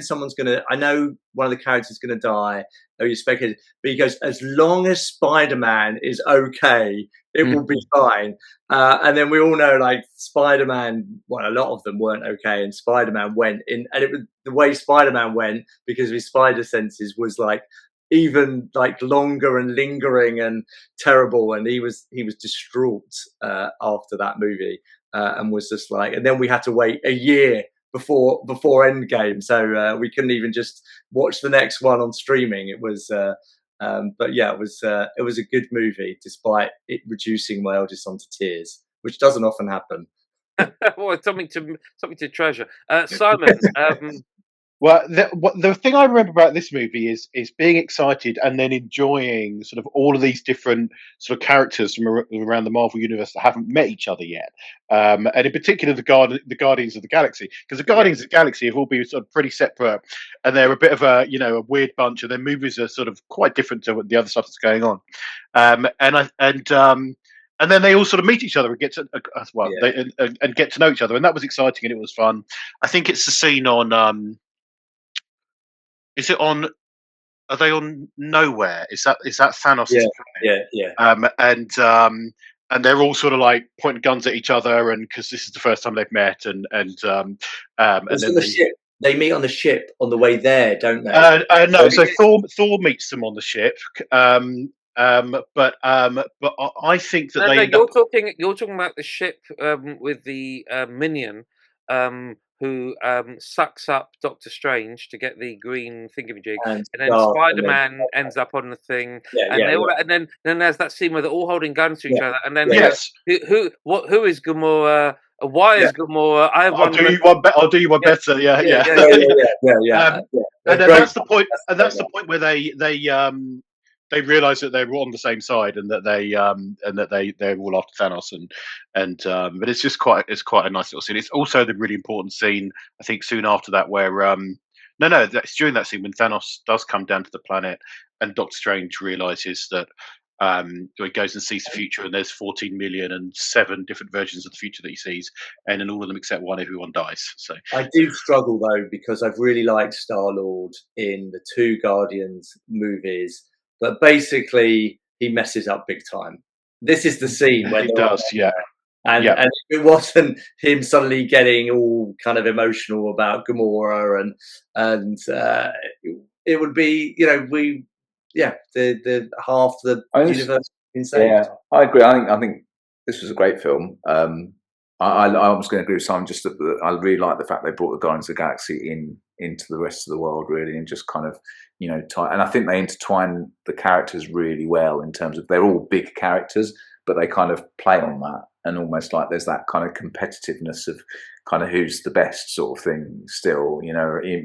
one of the characters is going to die. Oh, you speculated. But he goes, as long as Spider-Man is okay, it will be fine. And then we all know, like, Spider-Man, well, a lot of them weren't okay, and Spider-Man went in, and it was the way Spider-Man went, because of his spider senses, was like even like longer and lingering and terrible, and he was distraught after that movie, and was just like, and then we had to wait a year before End Game, so we couldn't even just watch the next one on streaming. It was but yeah, it was a good movie despite it reducing my eldest son to tears, which doesn't often happen. Well, it's something to treasure. Simon. Well, the thing I remember about this movie is being excited and then enjoying sort of all of these different sort of characters from around the Marvel universe that haven't met each other yet, and in particular the Guardians of the Galaxy, because the Guardians of the Galaxy have all been sort of pretty separate, and they're a bit of a a weird bunch, and their movies are sort of quite different to the other stuff that's going on, and then they all sort of meet each other and get to and get to know each other, and that was exciting and it was fun. I think it's the scene on. Is it on? Are they on Nowhere? Is that Thanos? Yeah. And they're all sort of like pointing guns at each other, and because this is the first time they've met, and then ship. They meet on the ship on the way there, don't they? No. So Thor meets them on the ship. But I think that you're talking about the ship with the minion. Who sucks up Doctor Strange to get the green thingamajig, and then Spider-Man ends up on the thing, and then there's that scene where they're all holding guns to each other, and then who is Gamora Why is Gamora? I have I'll one. do you one. I'll do you one better. Yeah. And then that's the point. And that's the point where they realise that they're on the same side, and that they're all after Thanos, but it's just quite a nice little scene. It's also the really important scene, I think, soon after that, where that's during that scene when Thanos does come down to the planet, and Doctor Strange realises that he goes and sees the future, and there's 14 million and 7 different versions of the future that he sees, and in all of them except one, everyone dies. So I do struggle though, because I've really liked Star-Lord in the 2 Guardians movies, but basically he messes up big time. This is the scene where he does, and if it wasn't him suddenly getting all kind of emotional about Gamora, and it would be, the half the universe been saved. Yeah, I agree. I think this was a great film. I was going to agree with Simon. Just that I really like the fact they brought the Guardians of the Galaxy into the rest of the world, really, and just kind of and I think they intertwine the characters really well in terms of they're all big characters, but they kind of play on that, and almost like there's that kind of competitiveness of kind of who's the best sort of thing still,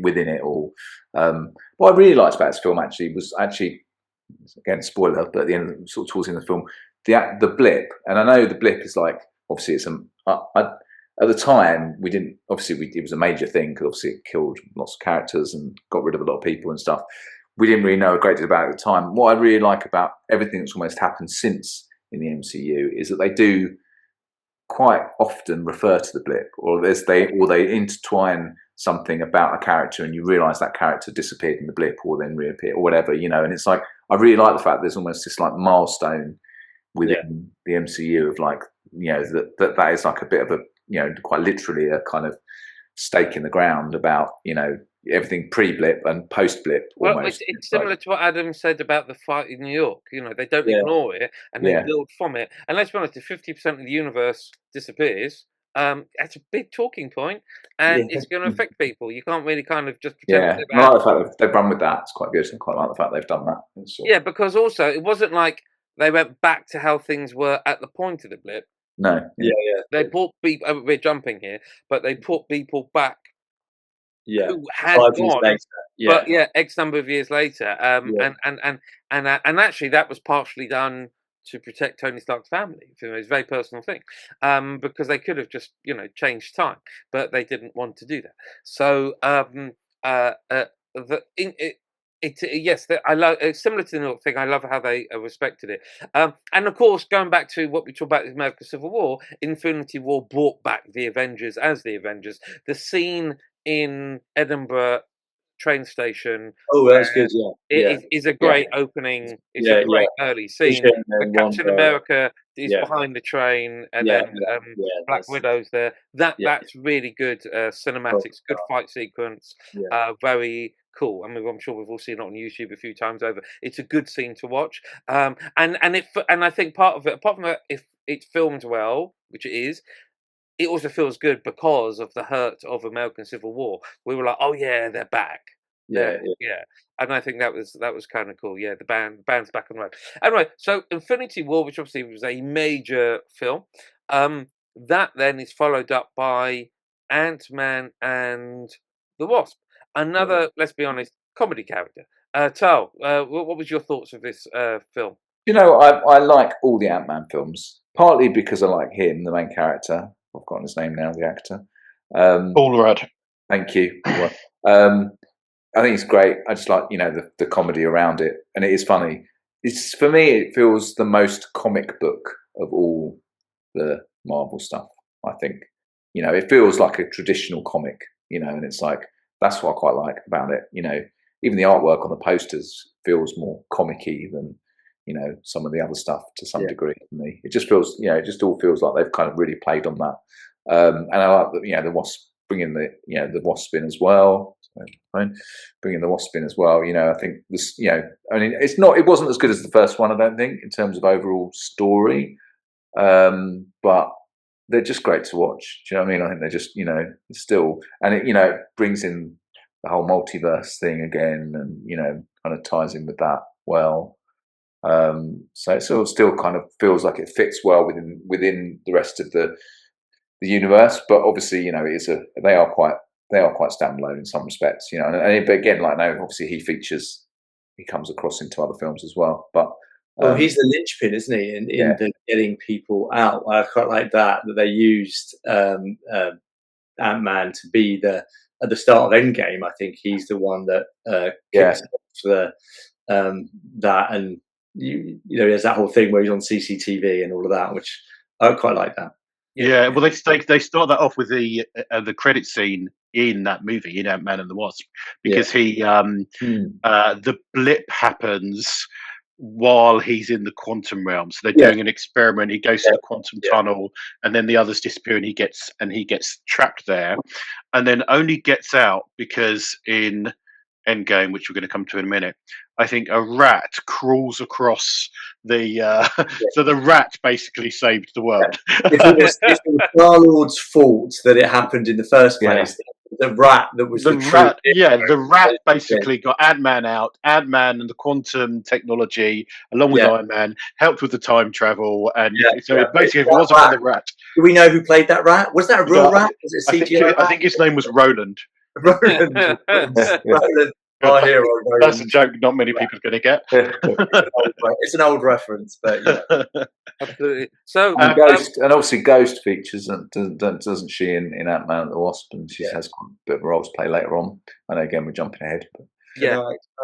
within it all. What I really liked about this film was again, spoiler, but at the end, sort of towards the end of the film, the blip, and I know the blip is like, obviously it's at the time we didn't, obviously it was a major thing because obviously it killed lots of characters and got rid of a lot of people and stuff. We didn't really know a great deal about it at the time. What I really like about everything that's almost happened since in the MCU is that they do quite often refer to the blip, or they intertwine something about a character, and you realise that character disappeared in the blip, or then reappeared, or whatever, and it's like, I really like the fact there's almost this like milestone within the MCU of like, that is like a bit of a, quite literally a kind of stake in the ground about, everything pre-blip and post-blip almost. Well, it's similar to what Adam said about the fight in New York. They don't ignore it, and they build from it. And let's be honest, if 50% of the universe disappears, that's a big talking point, and it's going to affect people. You can't really kind of just pretend. Yeah, I like the fact they've run with that. It's quite good. I quite like the fact they've done that. Yeah, because also it wasn't like they went back to how things were at the point of the blip. No. Yeah. They brought people. We're jumping here, but they brought people back. Yeah, who had gone, but X number of years later, and actually that was partially done to protect Tony Stark's family. It was a very personal thing, because they could have just changed time, but they didn't want to do that. So I love, similar to the New York thing. I love how they respected it, and of course, going back to what we talked about with American Civil War, Infinity War brought back the Avengers as the Avengers. The scene in Edinburgh train station. Oh, that's good. It is a great opening. It's a great early scene. Captain America is behind the train, and then Black Widow's there. That's really good cinematics, good fight sequence. Very cool. I mean, I'm sure we've all seen it on YouTube a few times over. It's a good scene to watch. And I think part of it, apart from that, if it's filmed well, which it is, it also feels good because of the hurt of American Civil War. We were like, oh yeah, they're back. Yeah. And I think that was kind of cool. Yeah, the band's back on the road. Anyway, so Infinity War, which obviously was a major film, that then is followed up by Ant-Man and the Wasp. Another, let's be honest, comedy character. Tal, what was your thoughts of this film? I like all the Ant-Man films, partly because I like him, the main character. I've forgotten his name now, the actor. Paul Rudd. Thank you. I think it's great. I just like, the comedy around it, and it is funny. For me, it feels the most comic book of all the Marvel stuff. I think, it feels like a traditional comic, and it's like, that's what I quite like about it. Even the artwork on the posters feels more comic-y than, some of the other stuff to some degree for me. It just feels, it just all feels like they've kind of really played on that. And I like that, the Wasp, bringing the Wasp in as well. Bringing the Wasp in as well. I think this, it wasn't as good as the first one, I don't think, in terms of overall story. But they're just great to watch. Do you know what I mean? I think they're just, still, and it brings in the whole multiverse thing again, and kind of ties in with that well. So it sort of still kind of feels like it fits well within the rest of the the universe. But obviously, you know, they are quite standalone in some respects, you know. But again, like now, obviously he comes across into other films as well. But well, he's the linchpin, isn't he, in the getting people out. I quite like that they used Ant-Man to be at the start of End Game. I think he's the one that kicks off that, and you know, there's that whole thing where he's on CCTV and all of that, which I quite like that. Yeah, well, they start that off with the credit scene in that movie, in Ant-Man and the Wasp, because the blip happens while he's in the quantum realm. So they're doing an experiment. He goes to the quantum tunnel, and then the others disappear, and he gets trapped there, and then only gets out because in Endgame, which we're going to come to in a minute, I think a rat crawls across the so the rat basically saved the world. If it was Star-Lord's fault that it happened in the first place, the rat that was the rat. The rat basically got Ant-Man out. Ant-Man and the quantum technology, along with Iron Man, helped with the time travel. And so basically, if it wasn't for the rat, do we know who played that rat? Was that a real rat? Was it CGI? I think his name was Roland. Roland. Our hero. Roland. That's a joke not many people are going to get. It's an old reference, but absolutely. So and obviously Ghost features, doesn't she, in Ant-Man and the Wasp, and she has quite a bit of a role to play later on. I know again we're jumping ahead, but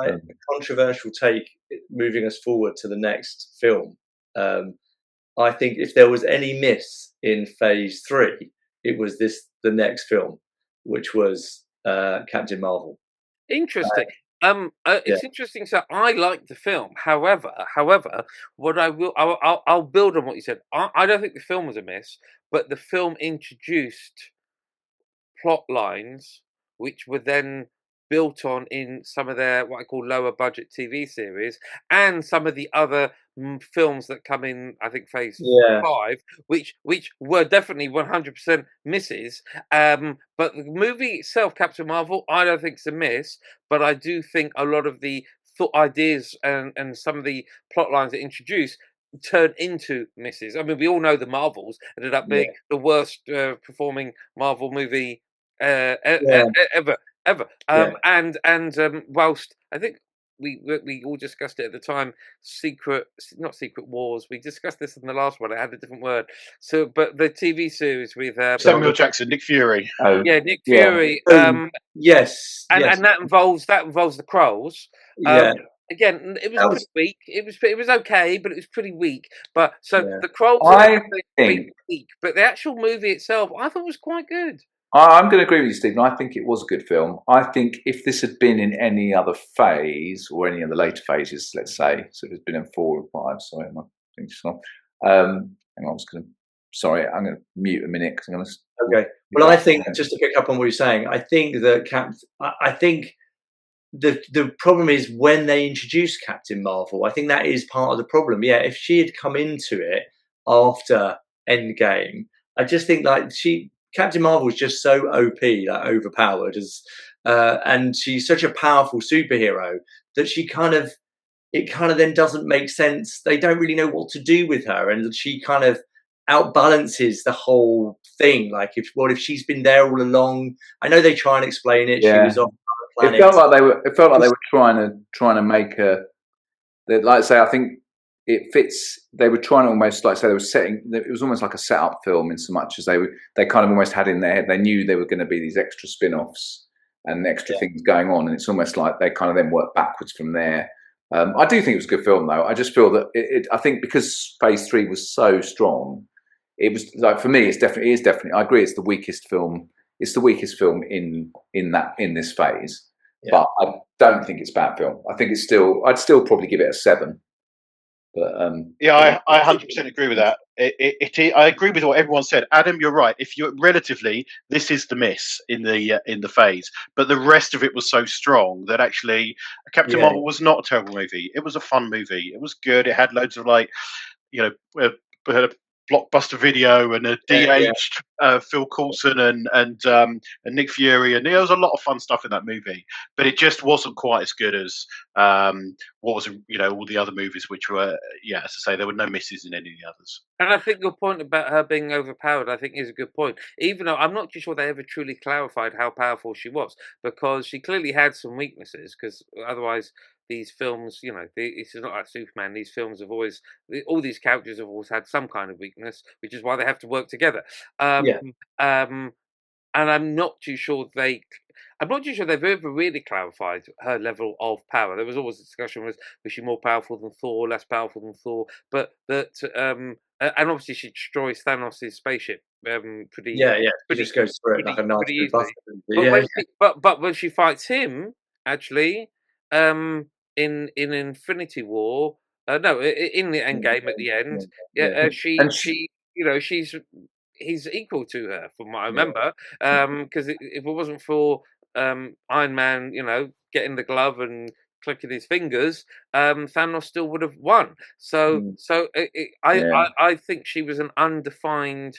a controversial take moving us forward to the next film. I think if there was any miss in Phase 3, it was the next film, which was Captain Marvel. Interesting. It's interesting. So I like the film. However, what I'll build on what you said. I don't think the film was a miss, but the film introduced plot lines which were then built on in some of their what I call lower budget TV series and some of the other films that come in. I think Phase 5, which were definitely 100% misses. But the movie itself, Captain Marvel, I don't think it's a miss, but I do think a lot of the ideas and some of the plot lines that introduced turn into misses. I mean, we all know the Marvels ended up being the worst performing Marvel movie ever. And whilst I think we all discussed it at the time, not Secret Wars. We discussed this in the last one. It had a different word. So, but the TV series with Samuel Jackson, Nick Fury. Nick Fury. Yes, and that involves the Krulls. Again, it was pretty weak. It was okay, but it was pretty weak. But the Krulls are weak, but the actual movie itself, I thought was quite good. I'm going to agree with you, Stephen. I think it was a good film. I think if this had been in any other phase or any of the later phases, let's say, so if it's been in 4 or 5, sorry, my thing's just hang on, I'm going to mute a minute because I'm going to. Okay. Well, I think just to pick up on what you're saying, I think that I think the problem is when they introduced Captain Marvel. I think that is part of the problem. Yeah, if she had come into it after Endgame, I just think Captain Marvel is just so OP, overpowered, and she's such a powerful superhero that it kind of then doesn't make sense. They don't really know what to do with her, and she kind of outbalances the whole thing. Like, if she's been there all along? I know they try and explain it. Yeah. She was off the planet. It felt like they were trying to make her. Like I say, I think. It fits. They were trying to almost they were setting. It was almost like a setup film in so much as they kind of almost had in their head. They knew there were going to be these extra spin-offs and extra things going on, and it's almost like they kind of then work backwards from there. I do think it was a good film, though. I just feel that I think because Phase 3 was so strong, it was like for me. It is definitely. I agree. It's the weakest film. It's the weakest film in this phase. Yeah. But I don't think it's a bad film. I think it's still. I'd still probably give it a 7. But, I 100% agree with that. I agree with what everyone said. Adam, you're right. If you're relatively, this is the miss in the phase, but the rest of it was so strong that actually Captain Marvel was not a terrible movie. It was a fun movie. It was good. It had loads of Blockbuster Video and a de-aged Phil Coulson and Nick Fury, and there was a lot of fun stuff in that movie, but it just wasn't quite as good as what was all the other movies, which were as I say, there were no misses in any of the others. And I think your point about her being overpowered, I think, is a good point. Even though I'm not too sure they ever truly clarified how powerful she was, because she clearly had some weaknesses. Because otherwise, these films, it's not like Superman. These films have always, all these characters have always had some kind of weakness, which is why they have to work together. And I'm not too sure they've ever really clarified her level of power. There was always a discussion: was she more powerful than Thor, less powerful than Thor? But and obviously she destroys Thanos' spaceship. Pretty. She just goes through it like a nice pretty big easily. buster. But when she fights him, actually, in Infinity War, no, in the End Game at the end, he's equal to her, from what I remember. Because if it wasn't for Iron Man, getting the glove and clicking his fingers, Thanos still would have won. I think she was an undefined.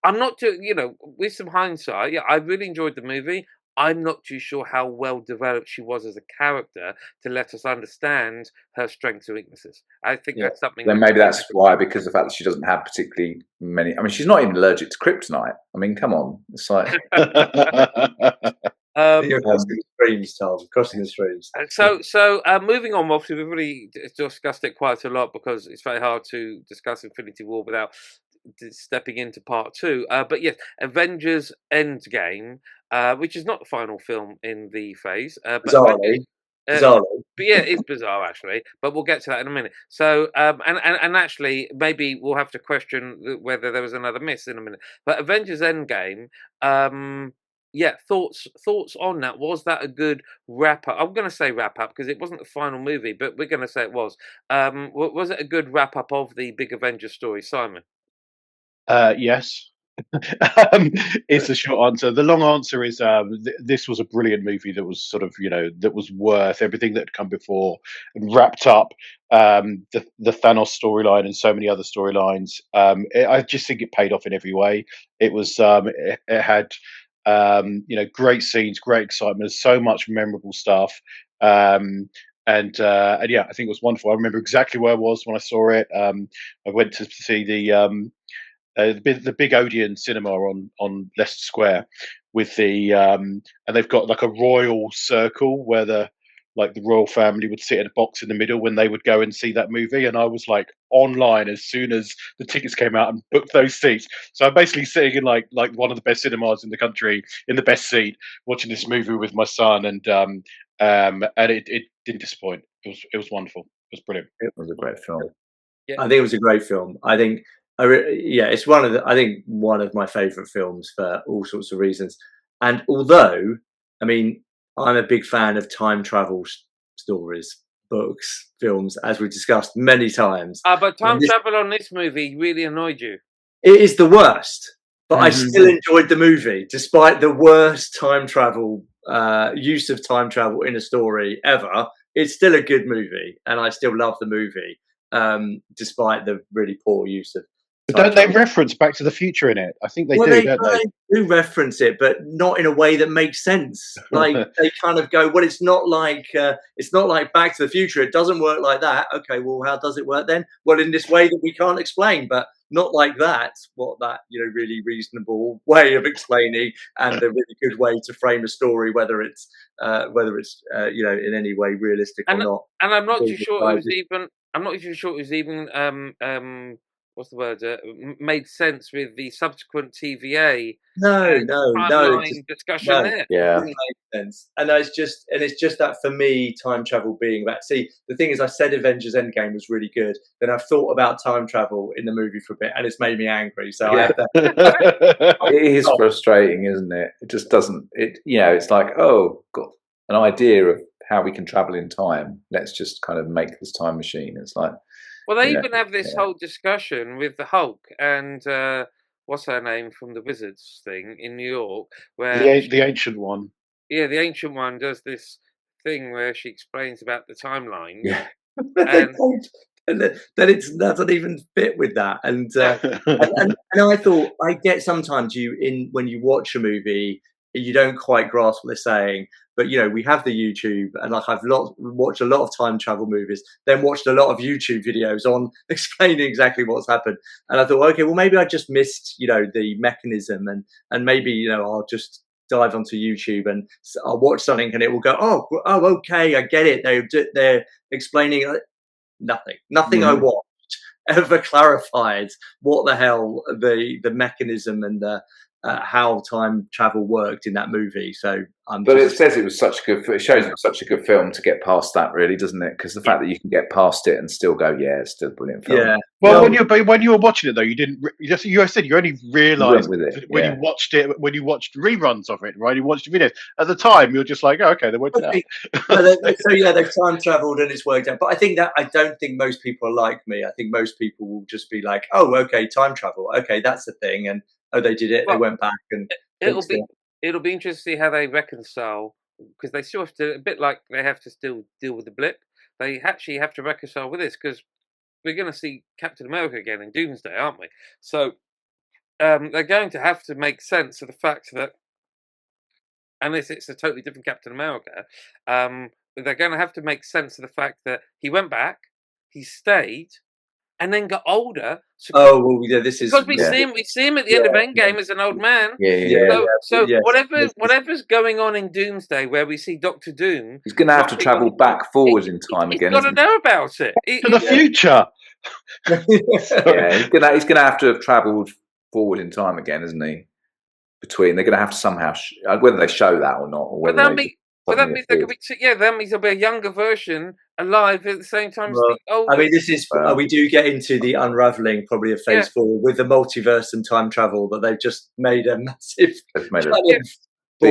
I'm not too, with some hindsight, I really enjoyed the movie. I'm not too sure how well developed she was as a character to let us understand her strengths and weaknesses. I think that's something. Then maybe that's why, because of the fact that she doesn't have particularly many. I mean, she's not even allergic to kryptonite. I mean, come on, it's like. You're crossing the streams, Tom. Crossing the streams. So moving on, obviously we've already discussed it quite a lot because it's very hard to discuss Infinity War without stepping into part 2. But yes, Avengers End Game, which is not the final film in the phase. Bizarrely. But yeah, it's bizarre actually. But we'll get to that in a minute. So and actually, maybe we'll have to question whether there was another miss in a minute. But Avengers End Game. Thoughts on that? Was that a good wrap up? I'm going to say wrap up because it wasn't the final movie, but we're going to say it was. Was it a good wrap up of the big Avengers story, Simon? Yes. It's a short answer. The long answer is this was a brilliant movie that was sort of that was worth everything that had come before and wrapped up the Thanos storyline and so many other storylines. I just think it paid off in every way. It was it had great scenes, great excitement, so much memorable stuff. And I think it was wonderful. I remember exactly where I was when I saw it. I went to see the big Odeon cinema on Leicester Square with and they've got like a royal circle where the royal family would sit in a box in the middle when they would go and see that movie, and I was like online as soon as the tickets came out and booked those seats. So I'm basically sitting in like one of the best cinemas in the country in the best seat watching this movie with my son, and it didn't disappoint. It was wonderful. It was brilliant. It was a great film. Yeah. I think it was a great film. I think it's one of my favourite films for all sorts of reasons. And although, I mean, I'm a big fan of time travel stories, books, films, as we discussed many times. But time travel on this movie really annoyed you. It is the worst, but I still enjoyed the movie, despite the worst time travel use of time travel in a story ever. It's still a good movie, and I still love the movie, despite the really poor use of. But don't they reference Back to the Future in it? I think they do, don't they? They do reference it, but not in a way that makes sense. Like they kind of go, well, it's not like Back to the Future. It doesn't work like that. Okay, well, how does it work then? Well, in this way that we can't explain, but not like that. What that really reasonable way of explaining and a really good way to frame a story, whether it's in any way realistic or not. And I'm not too sure it was even. I'm not too sure it was even. What's the word? Made sense with the subsequent TVA. No, discussion there. Yeah, it didn't make sense. And it's just that for me, time travel being about. See, the thing is, I said Avengers End Game was really good. Then I've thought about time travel in the movie for a bit, and it's made me angry. So I have to. It is frustrating, isn't it? It just doesn't. It's like, oh, got an idea of how we can travel in time. Let's just kind of make this time machine. It's like. Well, they even have this whole discussion with the Hulk and what's her name from the Wizards thing in New York, where the ancient one. Yeah, the ancient one does this thing where she explains about the timeline. Yeah, and then it doesn't even fit with that. And I thought I get sometimes when you watch a movie, you don't quite grasp what they're saying. But we have the YouTube, and like I've watched a lot of time travel movies, then watched a lot of YouTube videos on explaining exactly what's happened. And I thought, okay, well maybe I just missed the mechanism, and maybe I'll just dive onto YouTube and I'll watch something, and it will go, oh, okay, I get it. They're explaining nothing I watched ever clarified what the hell the mechanism and how time travel worked in that movie. So it says it was such a good. It shows it was such a good film to get past that, really, doesn't it? Because the fact that you can get past it and still go, yeah, it's still a brilliant film. Yeah. Well, when you were watching it though, you didn't. You said you only realised when you watched it, when you watched reruns of it, right? You watched videos at the time. You're just like, oh, okay, they worked it out. So yeah, they've time travelled and it's worked out. But I don't think most people are like me. I think most people will just be like, oh, okay, time travel. Okay, that's the thing. And they did it. They went back and it'll be interesting to see how they reconcile, because they still have to, a bit like they have to still deal with the blip. They actually have to reconcile with this, because we're going to see Captain America again in Doomsday, aren't we? So they're going to have to make sense of the fact that, unless it's a totally different Captain America, they're going to have to make sense of the fact that he went back, he stayed, and then got older. This is because we see him at the end of End Game as an old man. So whatever's going on in Doomsday, where we see Doctor Doom, he's going to have to travel back forward in time again. He's got to know about it to the future. He's going to have to have travelled forward in time again, isn't he? They're going to have to somehow, whether they show that or not, or whether that means there could be that means there'll be a younger version alive at the same time as the older. I mean, this is we do get into the unraveling probably of Phase 4 with the multiverse and time travel, that they've just made a massive big headache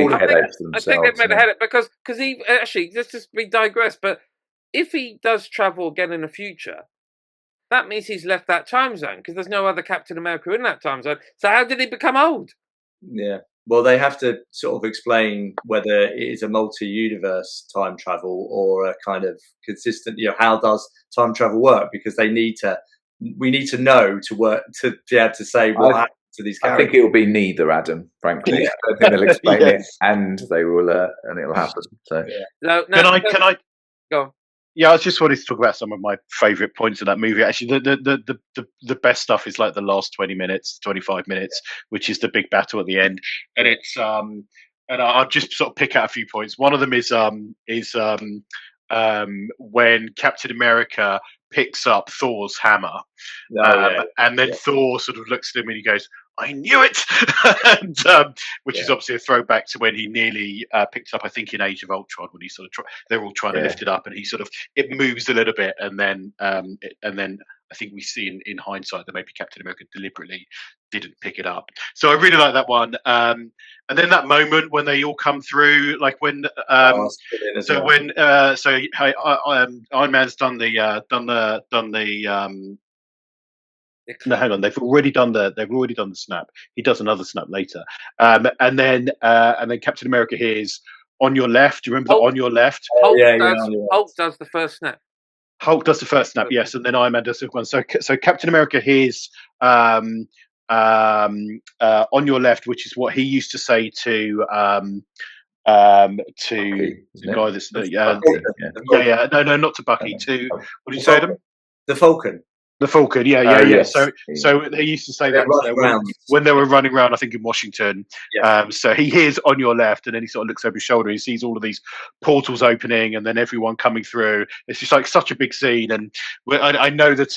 for themselves. I think they've made a headache because he actually, we digress, but if he does travel again in the future, that means he's left that time zone, because there's no other Captain America in that time zone. So how did he become old? Yeah. Well, they have to sort of explain whether it is a multi-universe time travel or a kind of consistent, how does time travel work? Because we need to know to be able to say what happened to these characters. I think it will be neither, Adam, frankly. I don't think they'll explain it, and they will, and it'll happen. So, can I go on? Yeah, I just wanted to talk about some of my favourite points of that movie. Actually, the best stuff is like the last 20 minutes, 25 minutes, which is the big battle at the end. And it's and I'll just sort of pick out a few points. One of them is when Captain America picks up Thor's hammer, and then Thor sort of looks at him and he goes, "I knew it," and, which is obviously a throwback to when he nearly picked up, I think, in Age of Ultron, when he sort of they're all trying to lift it up, and he sort of it moves a little bit, and then I think we see in hindsight that maybe Captain America deliberately didn't pick it up. So I really like that one. And then that moment when they all come through, like when Iron Man's done the no, hang on. They've already done the snap. He does another snap later, and then Captain America hears "on your left." Do you remember "on your left"? Hulk does the first snap. Hulk does the first snap, yes, and then Iron Man does the one. So Captain America hears "on your left," which is what he used to say to the guy that's no, not to Bucky. To what did you say to him? The Falcon. The Falcon, Yes. So they used to say that when they were running around, I think in Washington. Yeah. So he hears "on your left," and then he sort of looks over his shoulder. He sees all of these portals opening, and then everyone coming through. It's just like such a big scene, and I know that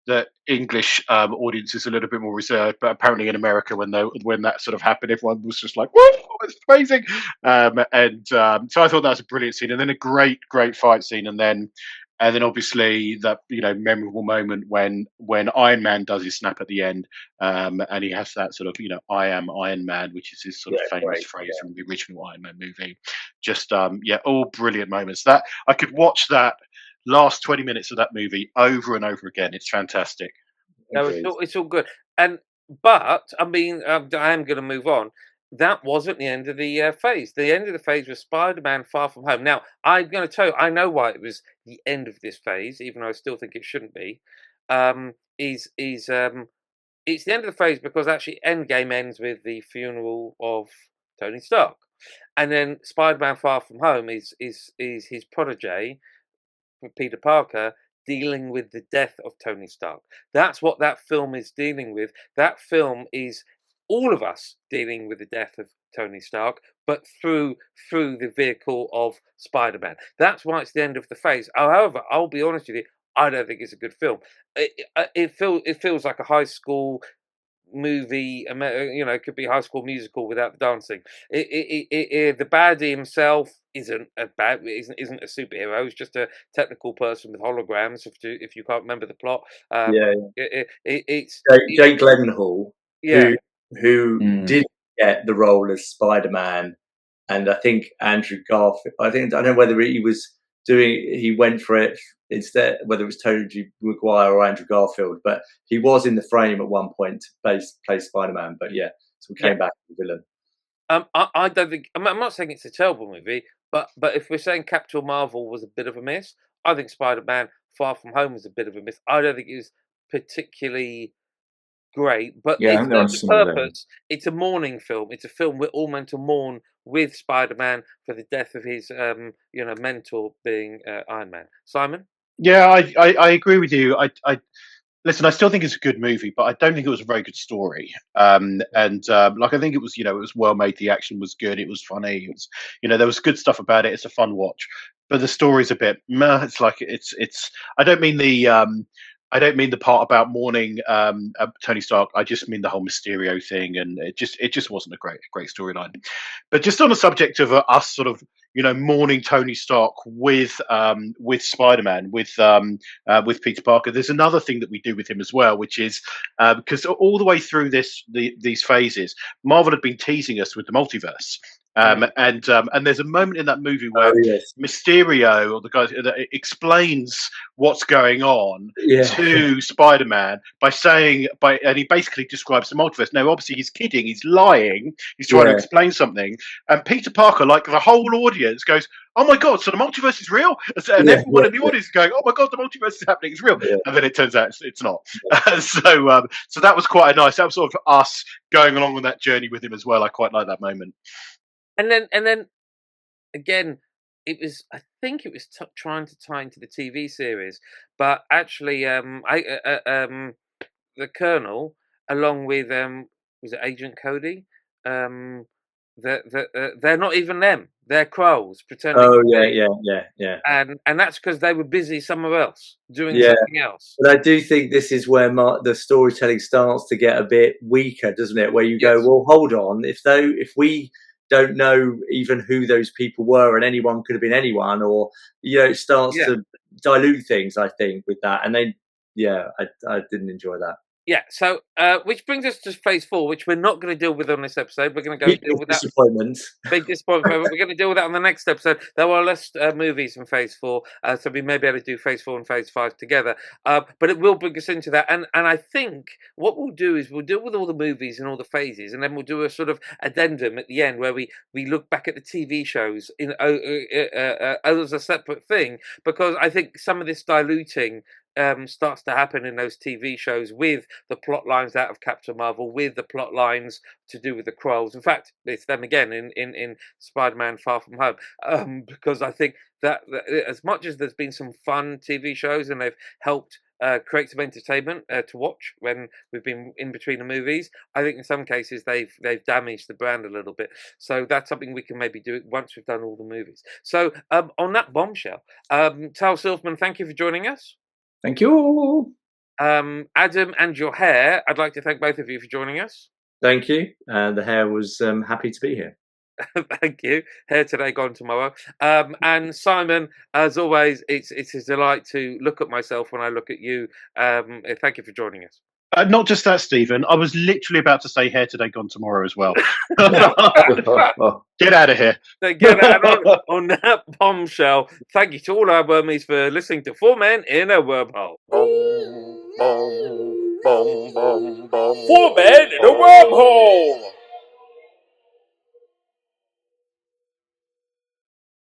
the English audience is a little bit more reserved, but apparently in America, when that sort of happened, everyone was just like, "Whoa, it's amazing!" So I thought that was a brilliant scene, and then a great fight scene, and then obviously that memorable moment when Iron Man does his snap at the end, and he has that sort of "I am Iron Man," which is his sort of famous phrase from the original Iron Man movie. Just all brilliant moments. That I could watch that last 20 minutes of that movie over and over again. It's fantastic. No, it's all good. But I mean, I am going to move on. that wasn't the end of the phase. The end of the phase was Spider-Man Far From Home. Now, I'm going to tell you, I know why it was the end of this phase, even though I still think it shouldn't be. It's the end of the phase because actually End Game ends with the funeral of Tony Stark, and then Spider-Man Far From Home is his protege, Peter Parker, dealing with the death of Tony Stark. That's what that film is dealing with. That film is all of us dealing with the death of Tony Stark, but through the vehicle of Spider-Man. That's why it's the end of the phase. However, I'll be honest with you, I don't think it's a good film. It feels like a high school movie. It could be High School Musical without the dancing. The baddie himself isn't a superhero. He's just a technical person with holograms. If you can't remember the plot, it's Jake Gyllenhaal, yeah. who did get the role as Spider-Man, and I think Andrew Garfield. I don't know whether he went for it instead, whether it was Tobey Maguire or Andrew Garfield, but he was in the frame at one point to play Spider-Man. But yeah, so we came back to the villain. I don't think I'm not saying it's a terrible movie, but if we're saying Captain Marvel was a bit of a miss, I think Spider-Man Far From Home was a bit of a miss. I don't think it was particularly great, but it's the purpose. It's a mourning film. It's a film we're all meant to mourn with Spider-Man for the death of his mentor being Iron Man. Simon? Yeah, I agree with you. I listen. I still think it's a good movie, but I don't think it was a very good story. I think it was, it was well made. The action was good. It was funny. It was, there was good stuff about it. It's a fun watch, but the story's a bit meh. It's like it's. I don't mean the part about mourning Tony Stark. I just mean the whole Mysterio thing, and it just wasn't a great storyline. But just on the subject of us sort of mourning Tony Stark with Spider-Man, with Peter Parker, there's another thing that we do with him as well, which is because all the way through these phases, Marvel had been teasing us with the multiverse. And there's a moment in that movie where Mysterio, or the guy, explains what's going on to Spider-Man and he basically describes the multiverse. Now, obviously, he's kidding, he's lying, he's trying to explain something, and Peter Parker, like the whole audience, goes, "Oh my god, so the multiverse is real?" And everyone in the audience is going, "Oh my god, the multiverse is happening, it's real." And then it turns out it's not. So that was quite that was sort of us going along on that journey with him as well. I quite like that moment. And then again, it was. I think it was trying to tie into the TV series, but actually, the Colonel, along with was it Agent Cody? They're not even them. They're Krulls pretending. Oh yeah. And that's because they were busy somewhere else doing something else. But I do think this is where the storytelling starts to get a bit weaker, doesn't it? Where you go, well, hold on, if we don't know even who those people were, and anyone could have been anyone, or it starts to dilute things, I think, with that. And then I didn't enjoy that. Yeah, so which brings us to phase 4, which we're not going to deal with on this episode. We're going to go deal with that. Big disappointment. We're going to deal with that on the next episode. There are less movies in phase 4, so we may be able to do phase 4 and phase 5 together. But it will bring us into that. And I think what we'll do is we'll deal with all the movies and all the phases, and then we'll do a sort of addendum at the end where we look back at the TV shows as a separate thing, because I think some of this diluting starts to happen in those TV shows with the plot lines out of Captain Marvel, with the plot lines to do with the Krulls. In fact, it's them again in Spider-Man Far From Home, because I think that as much as there's been some fun TV shows and they've helped create some entertainment to watch when we've been in between the movies, I think in some cases they've damaged the brand a little bit. So that's something we can maybe do once we've done all the movies. So on that bombshell, Tal Silverman, thank you for joining us. Thank you. Adam and your hair, I'd like to thank both of you for joining us. Thank you. The hair was happy to be here. Thank you. Hair today, gone tomorrow. And Simon, as always, it's a delight to look at myself when I look at you. Thank you for joining us. Not just that, Stephen. I was literally about to say hair today, gone tomorrow as well. Get out of here. Get out on that bombshell. Thank you to all our wormies for listening to 4 Men in a Wormhole. 4 Men in a Wormhole.